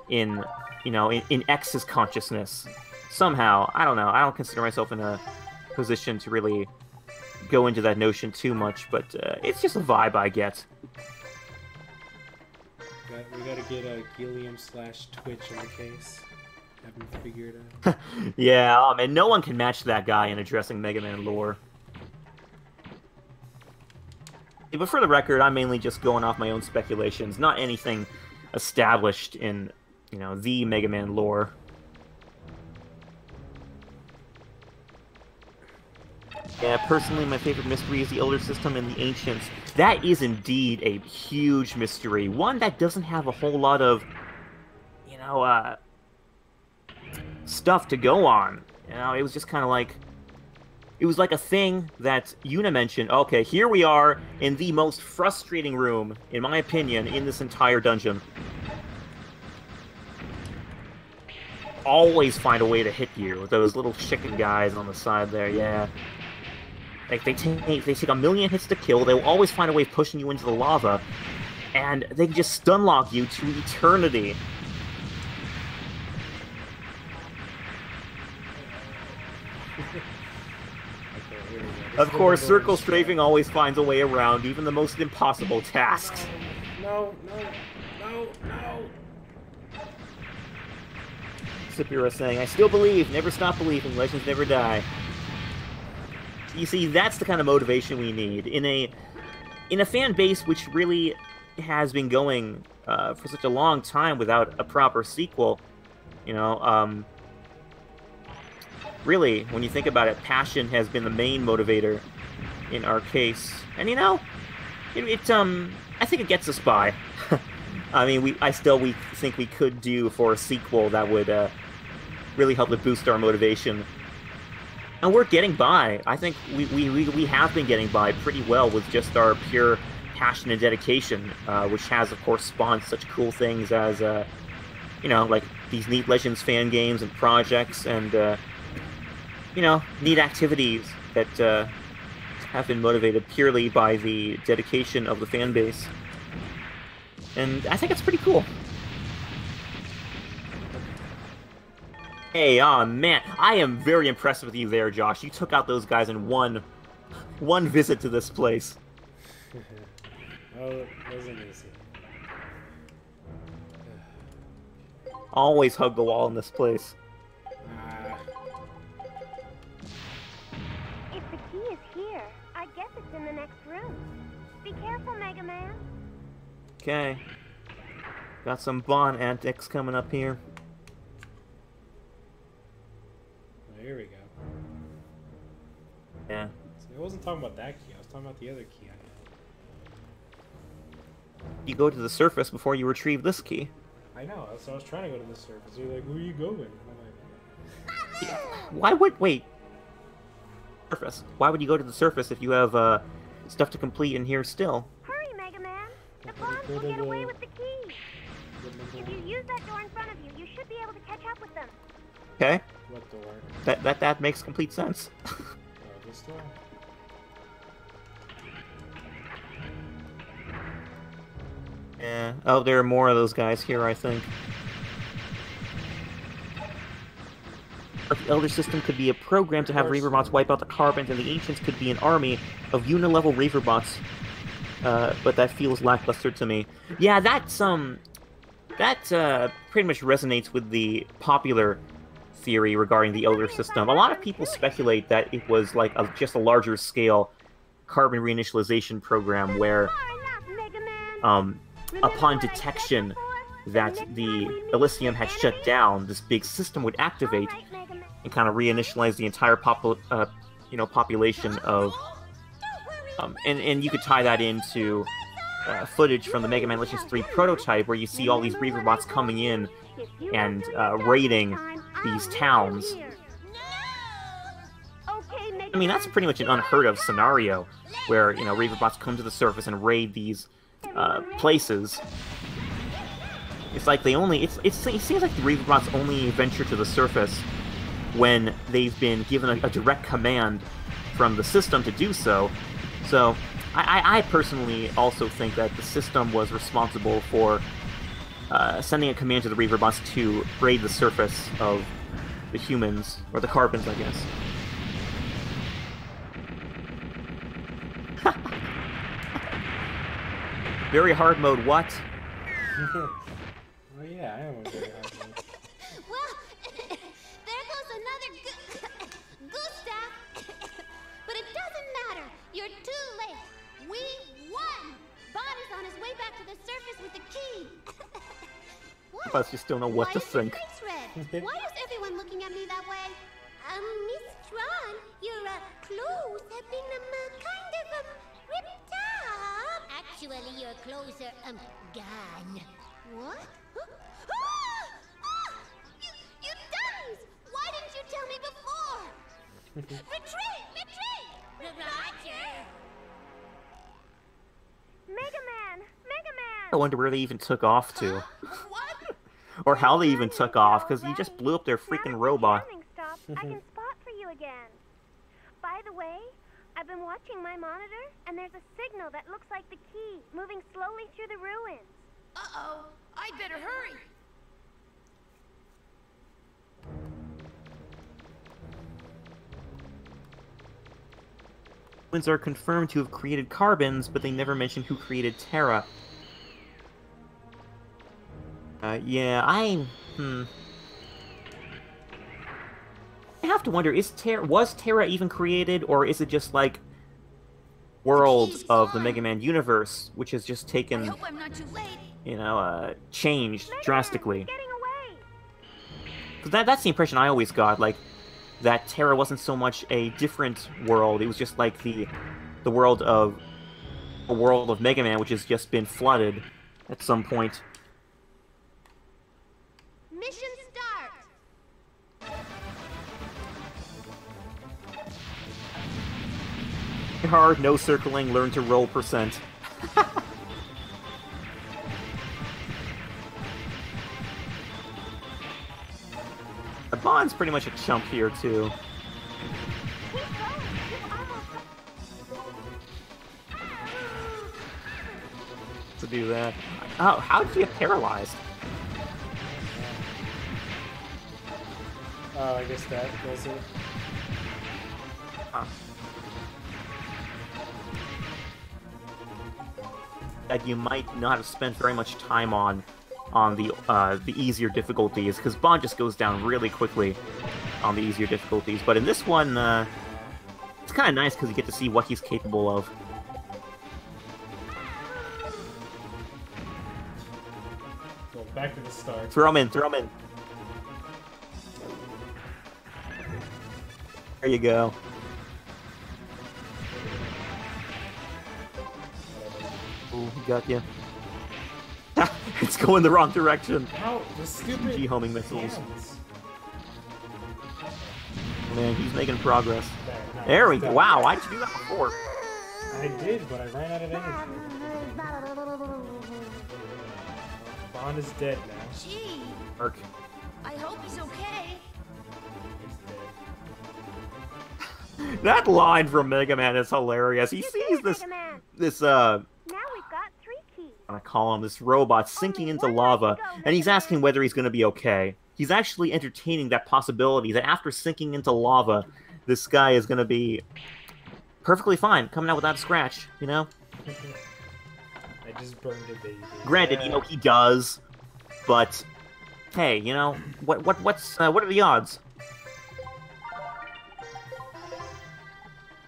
B: in, you know, in X's consciousness. Somehow, I don't know. I don't consider myself in a position to really go into that notion too much, but it's just a vibe I get.
A: We gotta get a Gilliam/Twitch in the case. Have him figure it out.
B: Yeah, oh man, no one can match that guy in addressing Mega Man lore. Yeah, but for the record, I'm mainly just going off my own speculations, not anything established in, you know, the Mega Man lore. Yeah, personally, my favorite mystery is the Elder System and the Ancients. That is indeed a huge mystery. One that doesn't have a whole lot of, you know, stuff to go on. You know, it was just kind of like, it was like a thing that Yuna mentioned. Okay, here we are in the most frustrating room, in my opinion, in this entire dungeon. Always find a way to hit you with those little chicken guys on the side there, yeah. Like, they take a million hits to kill, they will always find a way of pushing you into the lava, and they can just stun lock you to eternity. Of course, circle strafing always finds a way around even the most impossible tasks.
A: No.
B: Sapira saying, I still believe, never stop believing, legends never die. You see, that's the kind of motivation we need in a fan base which really has been going for such a long time without a proper sequel. You know, really, when you think about it, passion has been the main motivator in our case, and you know, I think it gets us by. I mean, we think we could do for a sequel that would really help to boost our motivation. And we're getting by. I think we have been getting by pretty well with just our pure passion and dedication, which has, of course, spawned such cool things as, you know, like these neat Legends fan games and projects and, you know, neat activities that have been motivated purely by the dedication of the fan base. And I think it's pretty cool. Hey, aw, man, I am very impressed with you there, Josh. You took out those guys in one visit to this place.
A: Oh, it wasn't easy.
B: Always hug the wall in this place.
C: If the key is here, I guess it's in the next room. Be careful, Mega Man.
B: Okay. Got some Bond antics coming up here.
A: Here we go.
B: Yeah.
A: So I wasn't talking about that key. I was talking about the other key I had.
B: You go to the surface before you retrieve this key.
A: I know. So I was trying to go to the surface. You're like, where are you going? And I'm like,
B: Yeah. Why would... Wait. Surface. Why would you go to the surface if you have stuff to complete in here still?
C: Hurry, Mega Man. The Bonds will get away with the key. If you use that door in front of you, you should be able to catch up with them.
B: Okay.
A: what door?
B: That makes complete sense.
A: Oh, this door?
B: Yeah. Oh, there are more of those guys here, I think. But the Elder System could be a program to have Reaverbots wipe out the Carbons, and the Ancients could be an army of Unilevel Reaverbots. But that feels lackluster to me. Yeah, that's, that pretty much resonates with the popular theory regarding the Elder System. A lot of people speculate that it was like just a larger scale carbon reinitialization program where, upon detection that the Elysium had shut down, this big system would activate and kind of reinitialize the entire population of, and you could tie that into footage from the Mega Man Legends 3 prototype, where you see all these Reaverbots coming in and raiding these towns. I mean, that's pretty much an unheard of scenario, where, you know, Reaverbots come to the surface and raid these places. It's like they only, it seems like the Reaverbots only venture to the surface when they've been given a direct command from the system to do so. So, I personally also think that the system was responsible for sending a command to the Reaverbots to raid the surface of the humans, or the Carbons, I guess. Very hard mode, what?
A: Oh yeah, I am a very hard mode.
E: Well, there goes another Gustav. But it doesn't matter. You're too late. We won. Bond is on his way back to the surface with the key. What?
B: Plus, you still know what to think.
E: Why is everyone looking at me that way? Miss Tron, your clothes have been kind of ripped up. Actually, your clothes are gone. What? You dummies! Why didn't you tell me before? Retreat! Retreat! Roger!
C: Mega Man! Mega Man!
B: I wonder where they even took off to.
E: What?
B: Or how they even took off, because you just blew up their
C: Now
B: freaking
C: that the
B: robot.
C: jamming stopped, I can spot for you again. By the way, I've been watching my monitor, and there's a signal that looks like the key, moving slowly through the ruins.
G: Uh-oh. I'd better hurry.
B: Humans are confirmed to have created Carbons, but they never mention who created Terra. Yeah, I have to wonder, was Terra even created, or is it just like world of the Mega Man universe, which has just
G: I
B: taken,
G: hope I'm not too late.
B: you know, changed drastically?
C: Getting away!
B: Because that's the impression I always got, like, that Terra wasn't so much a different world, it was just like the world of Mega Man, which has just been flooded at some point.
E: Mission start.
B: hard, no circling, learn to roll percent. The Bond's pretty much a chump here, too. To do that. Oh, how did he get paralyzed?
A: Oh, I guess that was it.
B: Huh. That you might not have spent very much time on the easier difficulties, because Bond just goes down really quickly on the easier difficulties. But in this one, it's kind of nice because you get to see what he's capable of.
A: Well, back to the start.
B: Throw him in, throw him in. There you go. Ooh, he got you. It's going the wrong direction.
A: How? The stupid
B: G-homing missiles.
A: hands.
B: Man, he's making progress.
A: There,
B: There we go.
A: done.
B: Wow, why did you do that before?
A: I did, but I ran out of energy. Bond is dead now.
G: Gee,
B: Mark.
G: I hope he's okay.
A: He's dead.
B: That line from Mega Man is hilarious. He sees this,
C: Mega Man.
B: I
C: Now we've got 3 keys.
B: call him, this robot sinking into lava, and he's asking whether he's going to be okay. He's actually entertaining that possibility that after sinking into lava, this guy is going to be perfectly fine, coming out without a scratch, you know?
A: I just burned a baby.
B: Granted, you know, he does, but hey, you know, what are the odds?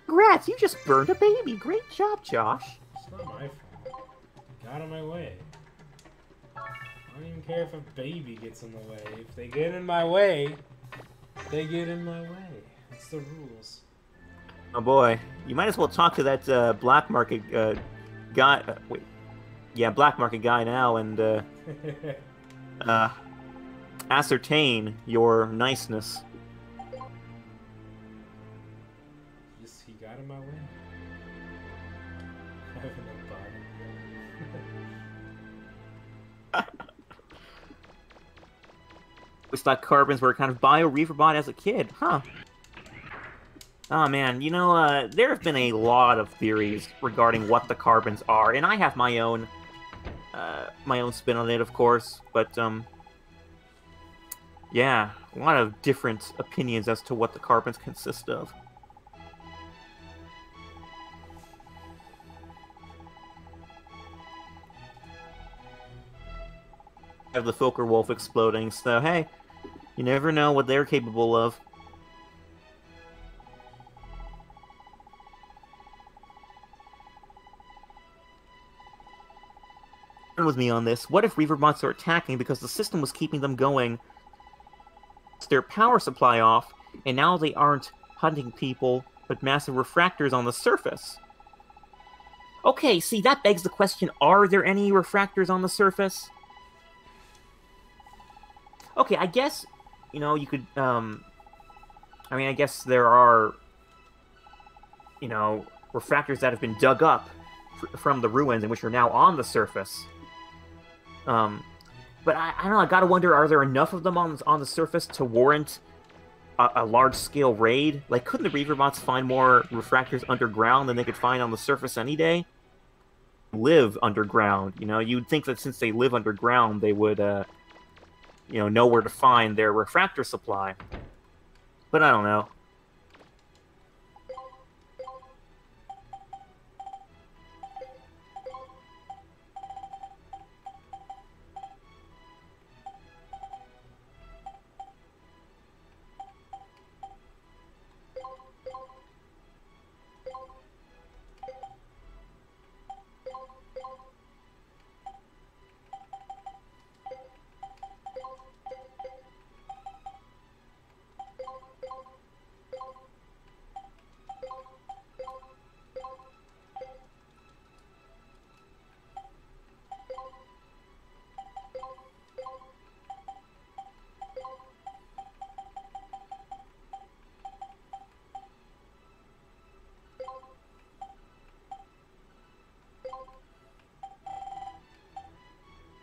B: Congrats, you just burned a baby. Great job, Josh.
A: It's not my fault. Get out of my way. I don't even care if a baby gets in the way. If they get in my way, they get in my way. That's the rules.
B: Oh boy, you might as well talk to that black market guy. Wait, yeah, black market guy now, and ascertain your niceness.
A: He got in my way. I have no body.
B: We thought carbons were kind of bio-reaverbot as a kid, huh? Oh man, you know, there have been a lot of theories regarding what the carbons are, and I have my own spin on it, of course, but, yeah, a lot of different opinions as to what the carbons consist of. Have the Fokker Wolf exploding, so hey, you never know what they're capable of. With me on this. What if Reaverbots are attacking because the system was keeping them going? It's their power supply off, and now they aren't hunting people, but massive refractors on the surface. Okay, see, that begs the question, are there any refractors on the surface? Okay, I guess, you know, you could, I mean, I guess there are, you know, refractors that have been dug up from the ruins and which are now on the surface. But I don't know, I gotta wonder, are there enough of them on the surface to warrant a large-scale raid? Like, couldn't the Reaverbots find more refractors underground than they could find on the surface any day? Live underground, you know? You'd think that since they live underground, they would, you know where to find their refractor supply. But I don't know.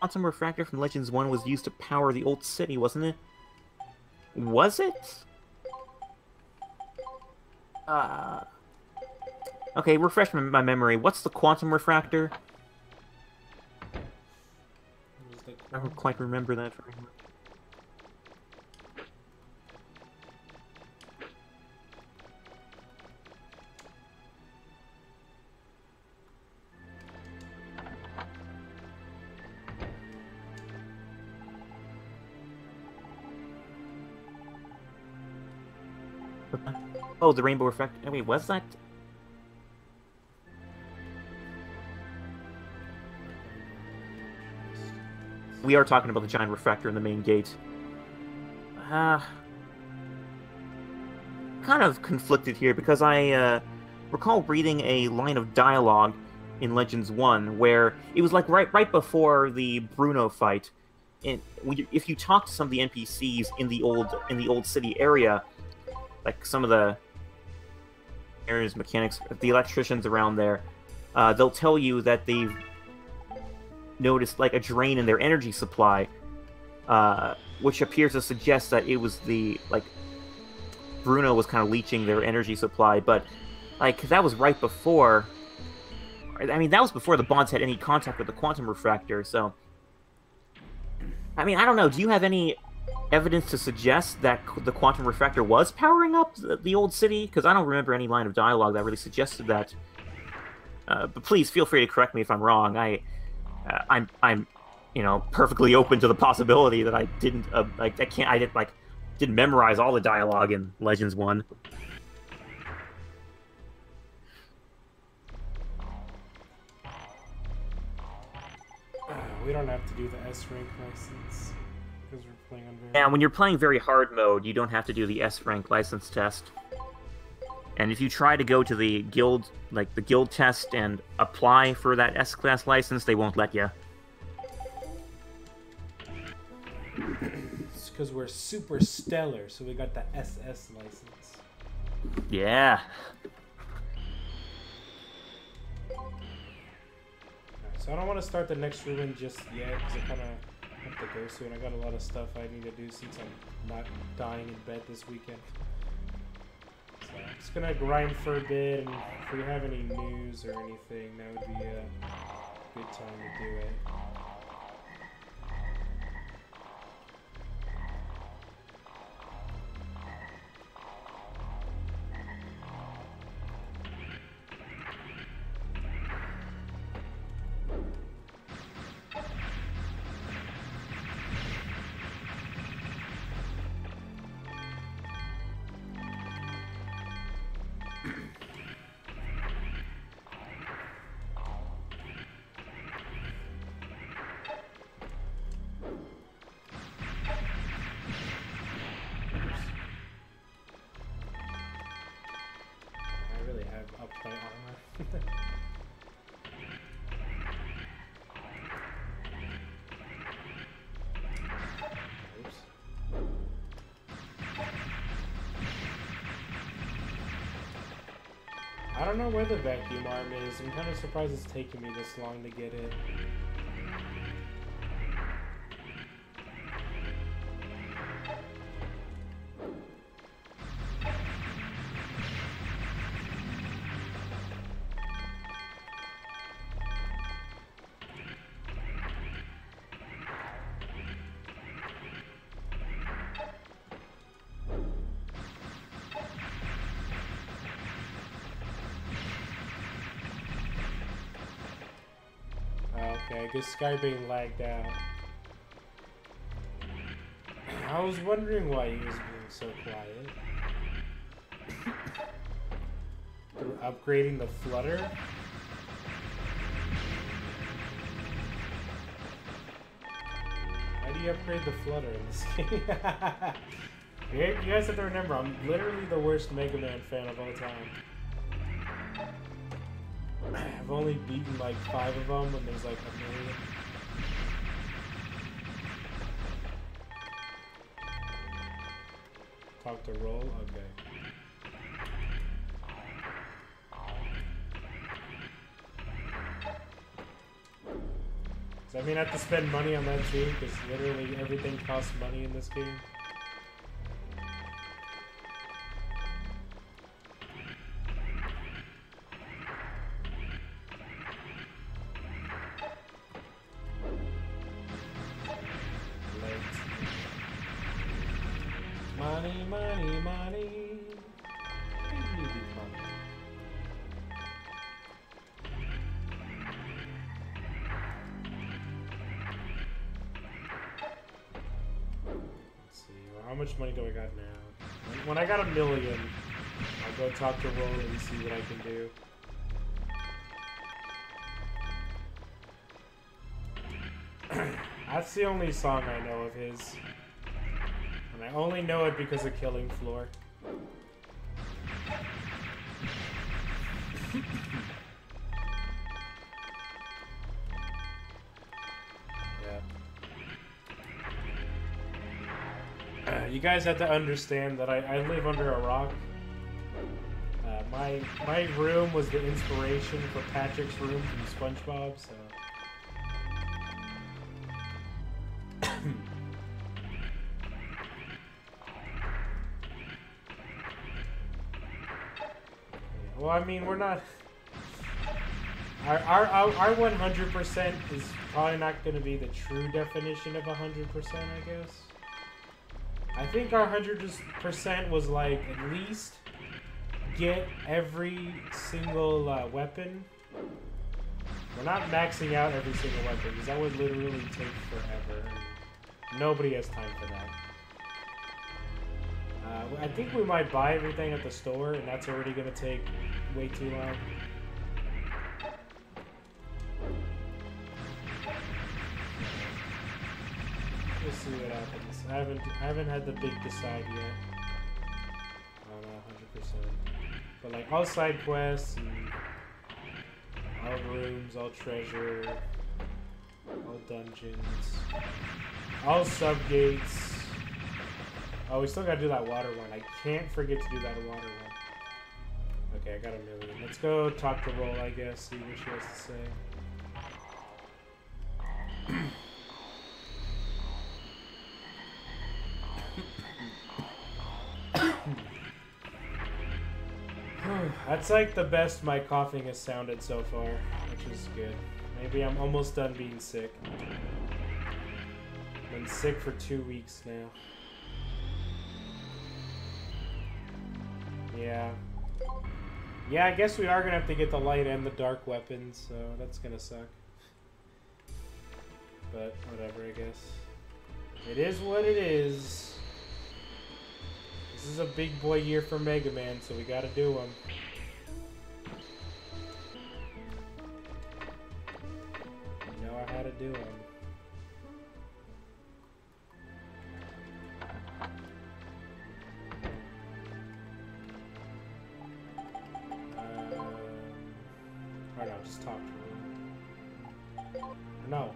B: quantum refractor from Legends 1 was used to power the old city, wasn't it? Was it? Okay, refresh my memory. What's the quantum refractor? I don't quite remember that very much. Oh, the rainbow refractor. Wait, was that? We are talking about the giant refractor in the main gate. Kind of conflicted here because I recall reading a line of dialogue in Legends 1 where it was like right before the Bruno fight. And if you talk to some of the NPCs in the old city area, like some of the areas mechanics, the electricians around there, they'll tell you that they've noticed like a drain in their energy supply, which appears to suggest that it was Bruno was kind of leeching their energy supply, but like that was right before. I mean, that was before the Bonds had any contact with the quantum refractor. So, I mean, I don't know. Do you have any evidence to suggest that the quantum refractor was powering up the old city? Because I don't remember any line of dialogue that really suggested that. But please feel free to correct me if I'm wrong. I'm, you know, perfectly open to the possibility that I didn't didn't memorize all the dialogue in Legends 1.
A: We don't have to do the S rank license because we're playing on very.
B: Yeah, when you're playing very hard mode, you don't have to do the S rank license test. And if you try to go to the guild test and apply for that S class license, they won't let you.
A: It's because we're super stellar, so we got the SS license.
B: Yeah.
A: So I don't want to start the next ruin just yet, because I kind of have to go soon. I got a lot of stuff I need to do since I'm not dying in bed this weekend. So I'm just going to grind for a bit, and if we have any news or anything, that would be a good time to do it. I don't know where the vacuum arm is. I'm kind of surprised it's taking me this long to get it. Okay, I guess Skybeam lagged out. I was wondering why he was being so quiet. Through upgrading the flutter? How do you upgrade the flutter in this game? You guys have to remember, I'm literally the worst Mega Man fan of all time. I've only beaten like 5 of them, and there's like a million. Talk to roll? Okay. So I mean, I have to spend money on that too, because literally everything costs money in this game. Money, money, money. How much money do I got now? When I got 1 million, I'll go talk to Roland and see what I can do. That's the only song I know of his. And I only know it because of Killing Floor. You guys have to understand that I live under a rock. My room was the inspiration for Patrick's room from SpongeBob, so... Well, I mean, we're not... Our 100% is probably not going to be the true definition of 100%, I guess. I think our 100% was like, at least get every single weapon. We're not maxing out every single weapon, because that would literally take forever. Nobody has time for that. I think we might buy everything at the store, and that's already going to take way too long. We'll see what happens. I haven't had the big decide yet. On 100%. But like all side quests and all rooms, all treasure, all dungeons, all subgates. Oh, we still gotta do that water one. I can't forget to do that water one. Okay, I got 1 million. Let's go talk to Roll, I guess, see what she has to say. That's like the best my coughing has sounded so far, which is good. Maybe I'm almost done being sick. I've been sick for 2 weeks now. Yeah. Yeah, I guess we are gonna have to get the light and the dark weapons, so that's gonna suck. But whatever, I guess. It is what it is. This is a big boy year for Mega Man, so we gotta do them. You know how to do them. Or no, just talk to him. No.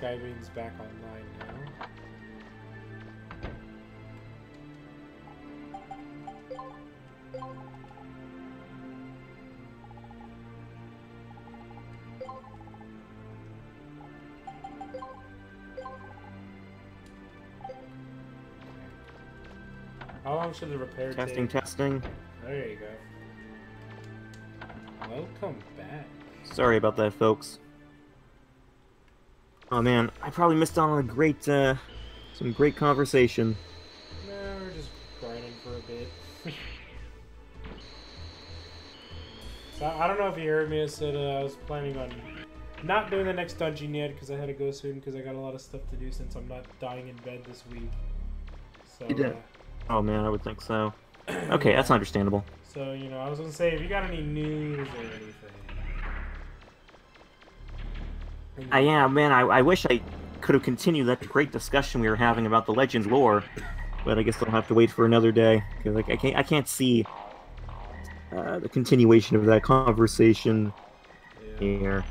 A: Skybeam's back online now. How long should the repair take?
B: Testing.
A: There you go. Welcome back.
B: Sorry about that, folks. Oh man, I probably missed out on a great, some great conversation.
A: No, we're just grinding for a bit. So I don't know if you heard me. I said I was planning on not doing the next dungeon yet because I had to go soon because I got a lot of stuff to do since I'm not dying in bed this week. So.
B: You did. Oh man, I would think so. Okay, that's understandable.
A: So you know, I was gonna say if you got any news or anything.
B: Yeah, man, I wish I could have continued that great discussion we were having about the Legends lore, but I guess I'll have to wait for another day, because like, I can't see the continuation of that conversation here.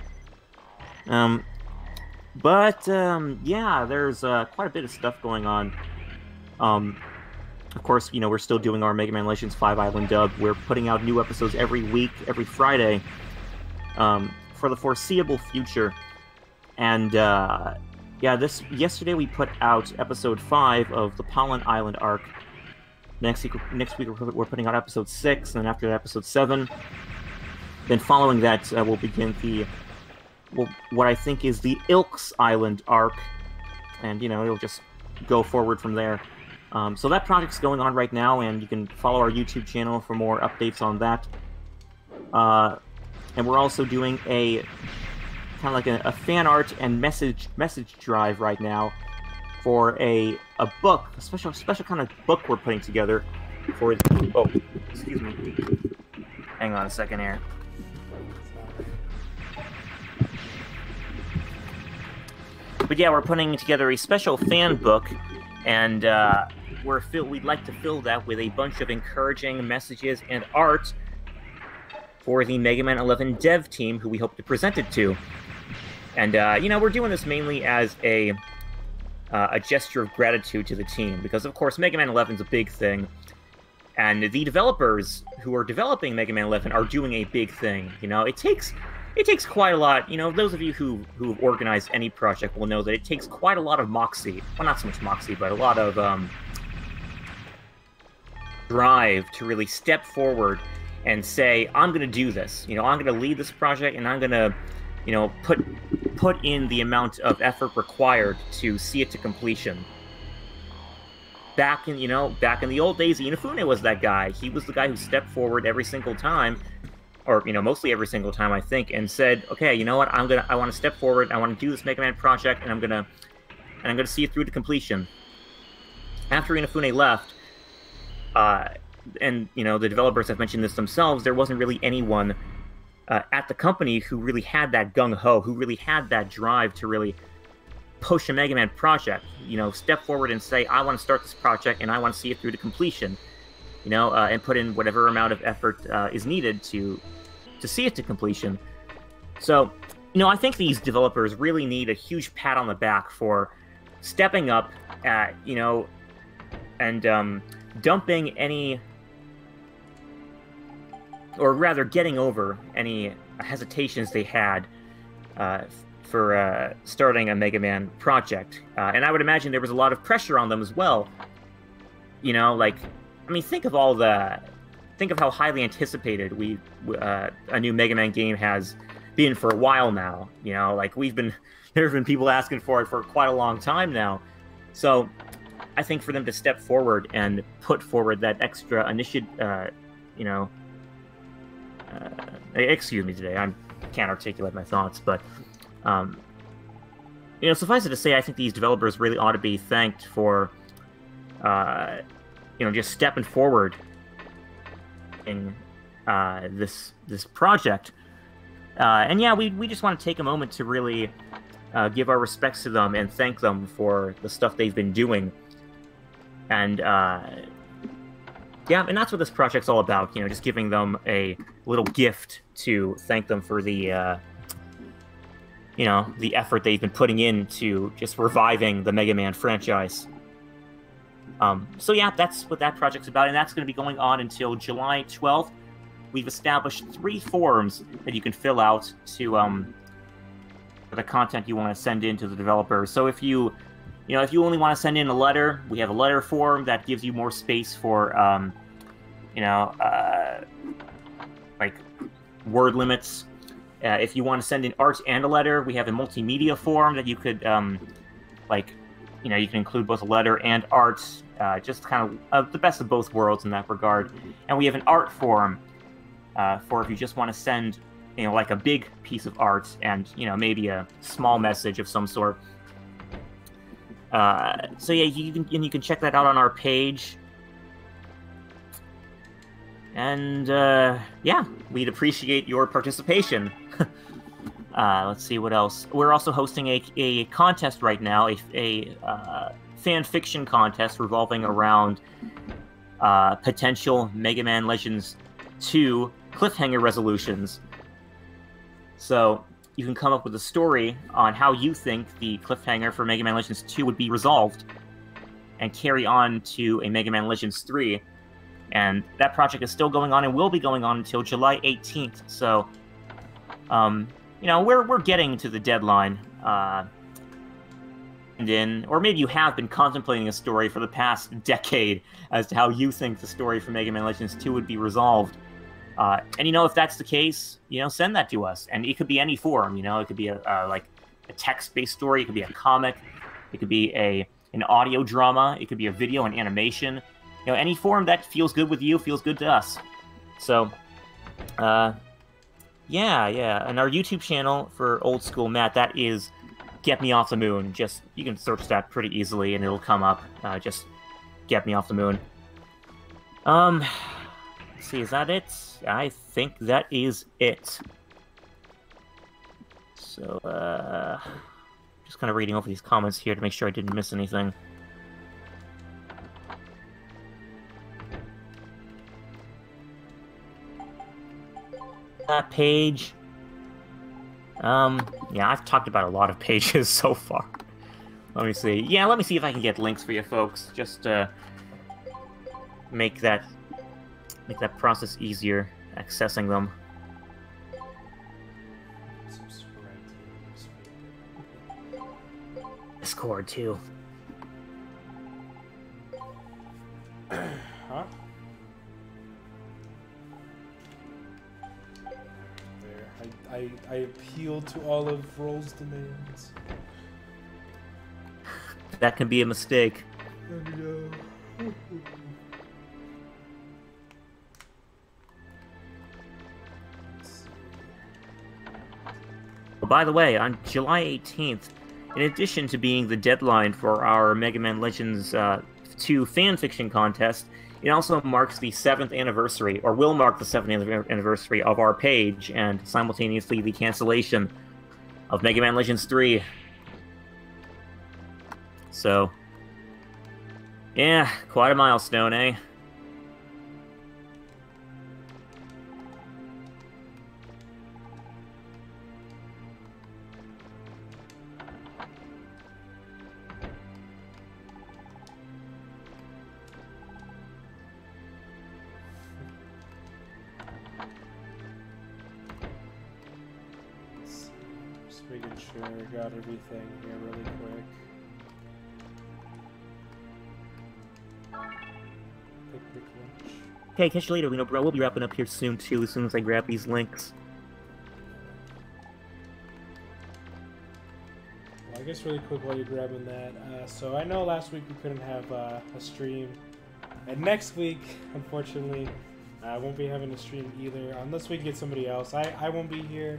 B: But, yeah, there's quite a bit of stuff going on. Of course, you know, we're still doing our Mega Man Legends 5 Island dub. We're putting out new episodes every week, every Friday, for the foreseeable future. And, yeah, yesterday we put out episode 5 of the Pollen Island arc. Next week we're putting out episode 6, and then after that, episode 7. Then following that, we'll begin what I think is the Ilks Island arc. And, you know, it'll just go forward from there. So that project's going on right now, and you can follow our YouTube channel for more updates on that. And we're also doing a kind of like a fan art and message drive right now for a book, a special kind of book we're putting together for. Oh, excuse me. Hang on a second here. But yeah, we're putting together a special fan book, and we'd like to fill that with a bunch of encouraging messages and art for the Mega Man 11 dev team, who we hope to present it to. And you know, we're doing this mainly as a gesture of gratitude to the team, because of course Mega Man 11 is a big thing, and the developers who are developing Mega Man 11 are doing a big thing. You know, it takes quite a lot. You know, those of you who've organized any project will know that it takes quite a lot of moxie. Well, not so much moxie, but a lot of drive to really step forward and say, I'm going to do this. You know, I'm going to lead this project, and I'm going to, you know, put in the amount of effort required to see it to completion. Back in the old days, Inafune was that guy. He was the guy who stepped forward every single time, or, you know, mostly every single time, I think, and said, okay, you know what, I want to step forward, I want to do this Mega Man project, and I'm gonna see it through to completion. After Inafune left, and, you know, the developers have mentioned this themselves, there wasn't really anyone at the company who really had that gung-ho, who really had that drive to really push a Mega Man project, you know, step forward and say, I want to start this project, and I want to see it through to completion, you know, and put in whatever amount of effort is needed to see it to completion. So, you know, I think these developers really need a huge pat on the back for stepping up at, you know, and dumping any, or rather getting over any hesitations they had for starting a Mega Man project. And I would imagine there was a lot of pressure on them as well. You know, like, I mean, think of how highly anticipated a new Mega Man game has been for a while now. You know, like, there have been people asking for it for quite a long time now. So I think for them to step forward and put forward that extra initiative, you know, excuse me today, I can't articulate my thoughts, but, you know, suffice it to say, I think these developers really ought to be thanked for, you know, just stepping forward in this project. And yeah, we just want to take a moment to really give our respects to them and thank them for the stuff they've been doing. And yeah, and that's what this project's all about, you know, just giving them a little gift to thank them for the, you know, the effort they've been putting into just reviving the Mega Man franchise. So yeah, that's what that project's about, and that's going to be going on until July 12th. We've established 3 forms that you can fill out to, for the content you want to send in to the developers. So if you only want to send in a letter, we have a letter form that gives you more space for, you know, like, word limits. If you want to send in art and a letter, we have a multimedia form that you could, like, you know, you can include both a letter and art, just kind of the best of both worlds in that regard. And we have an art form for if you just want to send, you know, like a big piece of art and, you know, maybe a small message of some sort. So yeah, you can check that out on our page. And yeah, we'd appreciate your participation. Let's see what else. We're also hosting a contest right now, a fan fiction contest revolving around potential Mega Man Legends 2 cliffhanger resolutions. So you can come up with a story on how you think the cliffhanger for Mega Man Legends 2 would be resolved, and carry on to a Mega Man Legends 3. And that project is still going on and will be going on until July 18th. So, you know, we're getting to the deadline. Or maybe you have been contemplating a story for the past decade as to how you think the story for Mega Man Legends 2 would be resolved. And, you know, if that's the case, you know, send that to us. And it could be any form, you know. It could be like a text-based story. It could be a comic. It could be an audio drama. It could be a video and animation. You know, any form that feels good with you feels good to us. So, yeah. And our YouTube channel for Old School Matt, that is Get Me Off the Moon. Just, you can search that pretty easily and it'll come up. Just Get Me Off the Moon. Let's see, is that it? I think that is it. So, just kind of reading over these comments here to make sure I didn't miss anything. That page. Yeah, I've talked about a lot of pages so far. Let me see. Yeah, let me see if I can get links for you folks. Just make that process easier, accessing them. Discord too.
A: Huh? I appeal to all of Roll's demands.
B: That can be a mistake. By the way, on July 18th, in addition to being the deadline for our Mega Man Legends 2 fanfiction contest, it also marks the 7th anniversary, or will mark the 7th anniversary of our page, and simultaneously the cancellation of Mega Man Legends 3. So, yeah, quite a milestone, eh?
A: Making sure I got everything here really quick. Quick lunch.
B: Okay, catch you later, Lino Bro. We'll be wrapping up here soon, too, as soon as I grab these links.
A: Well, I guess really quick while you're grabbing that. So I know last week we couldn't have a stream. And next week, unfortunately, I won't be having a stream either. Unless we can get somebody else. I won't be here.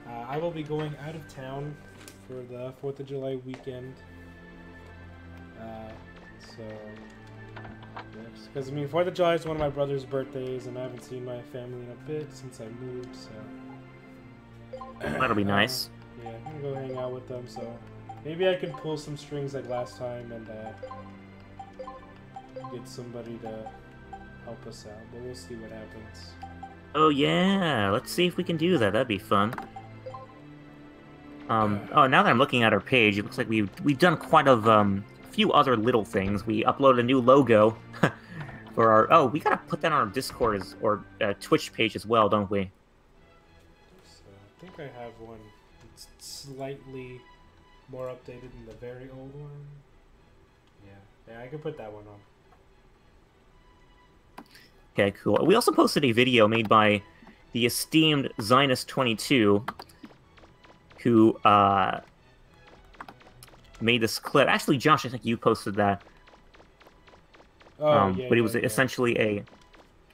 A: I will be going out of town for the 4th of July weekend. Because, I mean, 4th of July is one of my brother's birthdays, and I haven't seen my family in a bit since I moved, so...
B: That'll be nice.
A: Yeah, I'm gonna go hang out with them, so... Maybe I can pull some strings like last time and, get somebody to help us out, but we'll see what happens.
B: Oh yeah, let's see if we can do that. That'd be fun. Oh, now that I'm looking at our page, it looks like we've done quite a few other little things. We uploaded a new logo for our... Oh, we gotta put that on our Discord or Twitch page as well, don't we?
A: So, I think I have one. It's slightly more updated than the very old one. Yeah, I can put that one on.
B: Okay, cool. We also posted a video made by the esteemed Zionist22, who made this clip. Actually, Josh, I think you posted that.
A: Oh, yeah,
B: but it was essentially a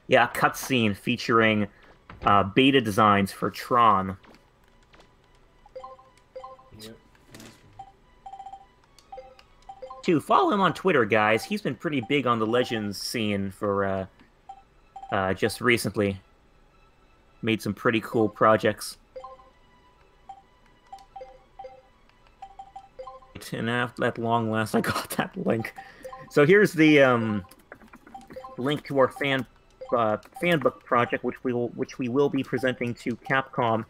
B: cutscene featuring beta designs for Tron.
A: Yep.
B: To follow him on Twitter, guys. He's been pretty big on the Legends scene for just recently. Made some pretty cool projects. And at long last, I got that link. So here's the link to our fanbook project, which we will be presenting to Capcom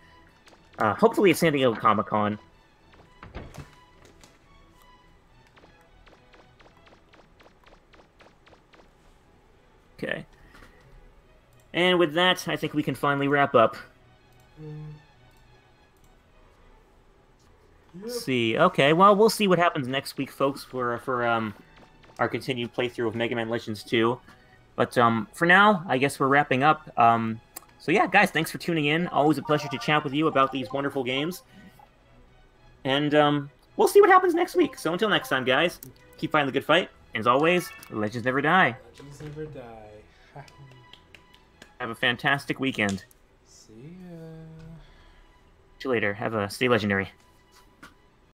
B: Hopefully at San Diego Comic-Con. Okay. And with that, I think we can finally wrap up. Let's see. Okay, well, we'll see what happens next week, folks, for our continued playthrough of Mega Man Legends 2. But for now, I guess we're wrapping up. So yeah, guys, thanks for tuning in. Always a pleasure to chat with you about these wonderful games. And we'll see what happens next week. So until next time, guys, keep fighting the good fight. And as always, legends never die.
A: Legends never die.
B: Have a fantastic weekend.
A: See ya.
B: See you later. Stay legendary.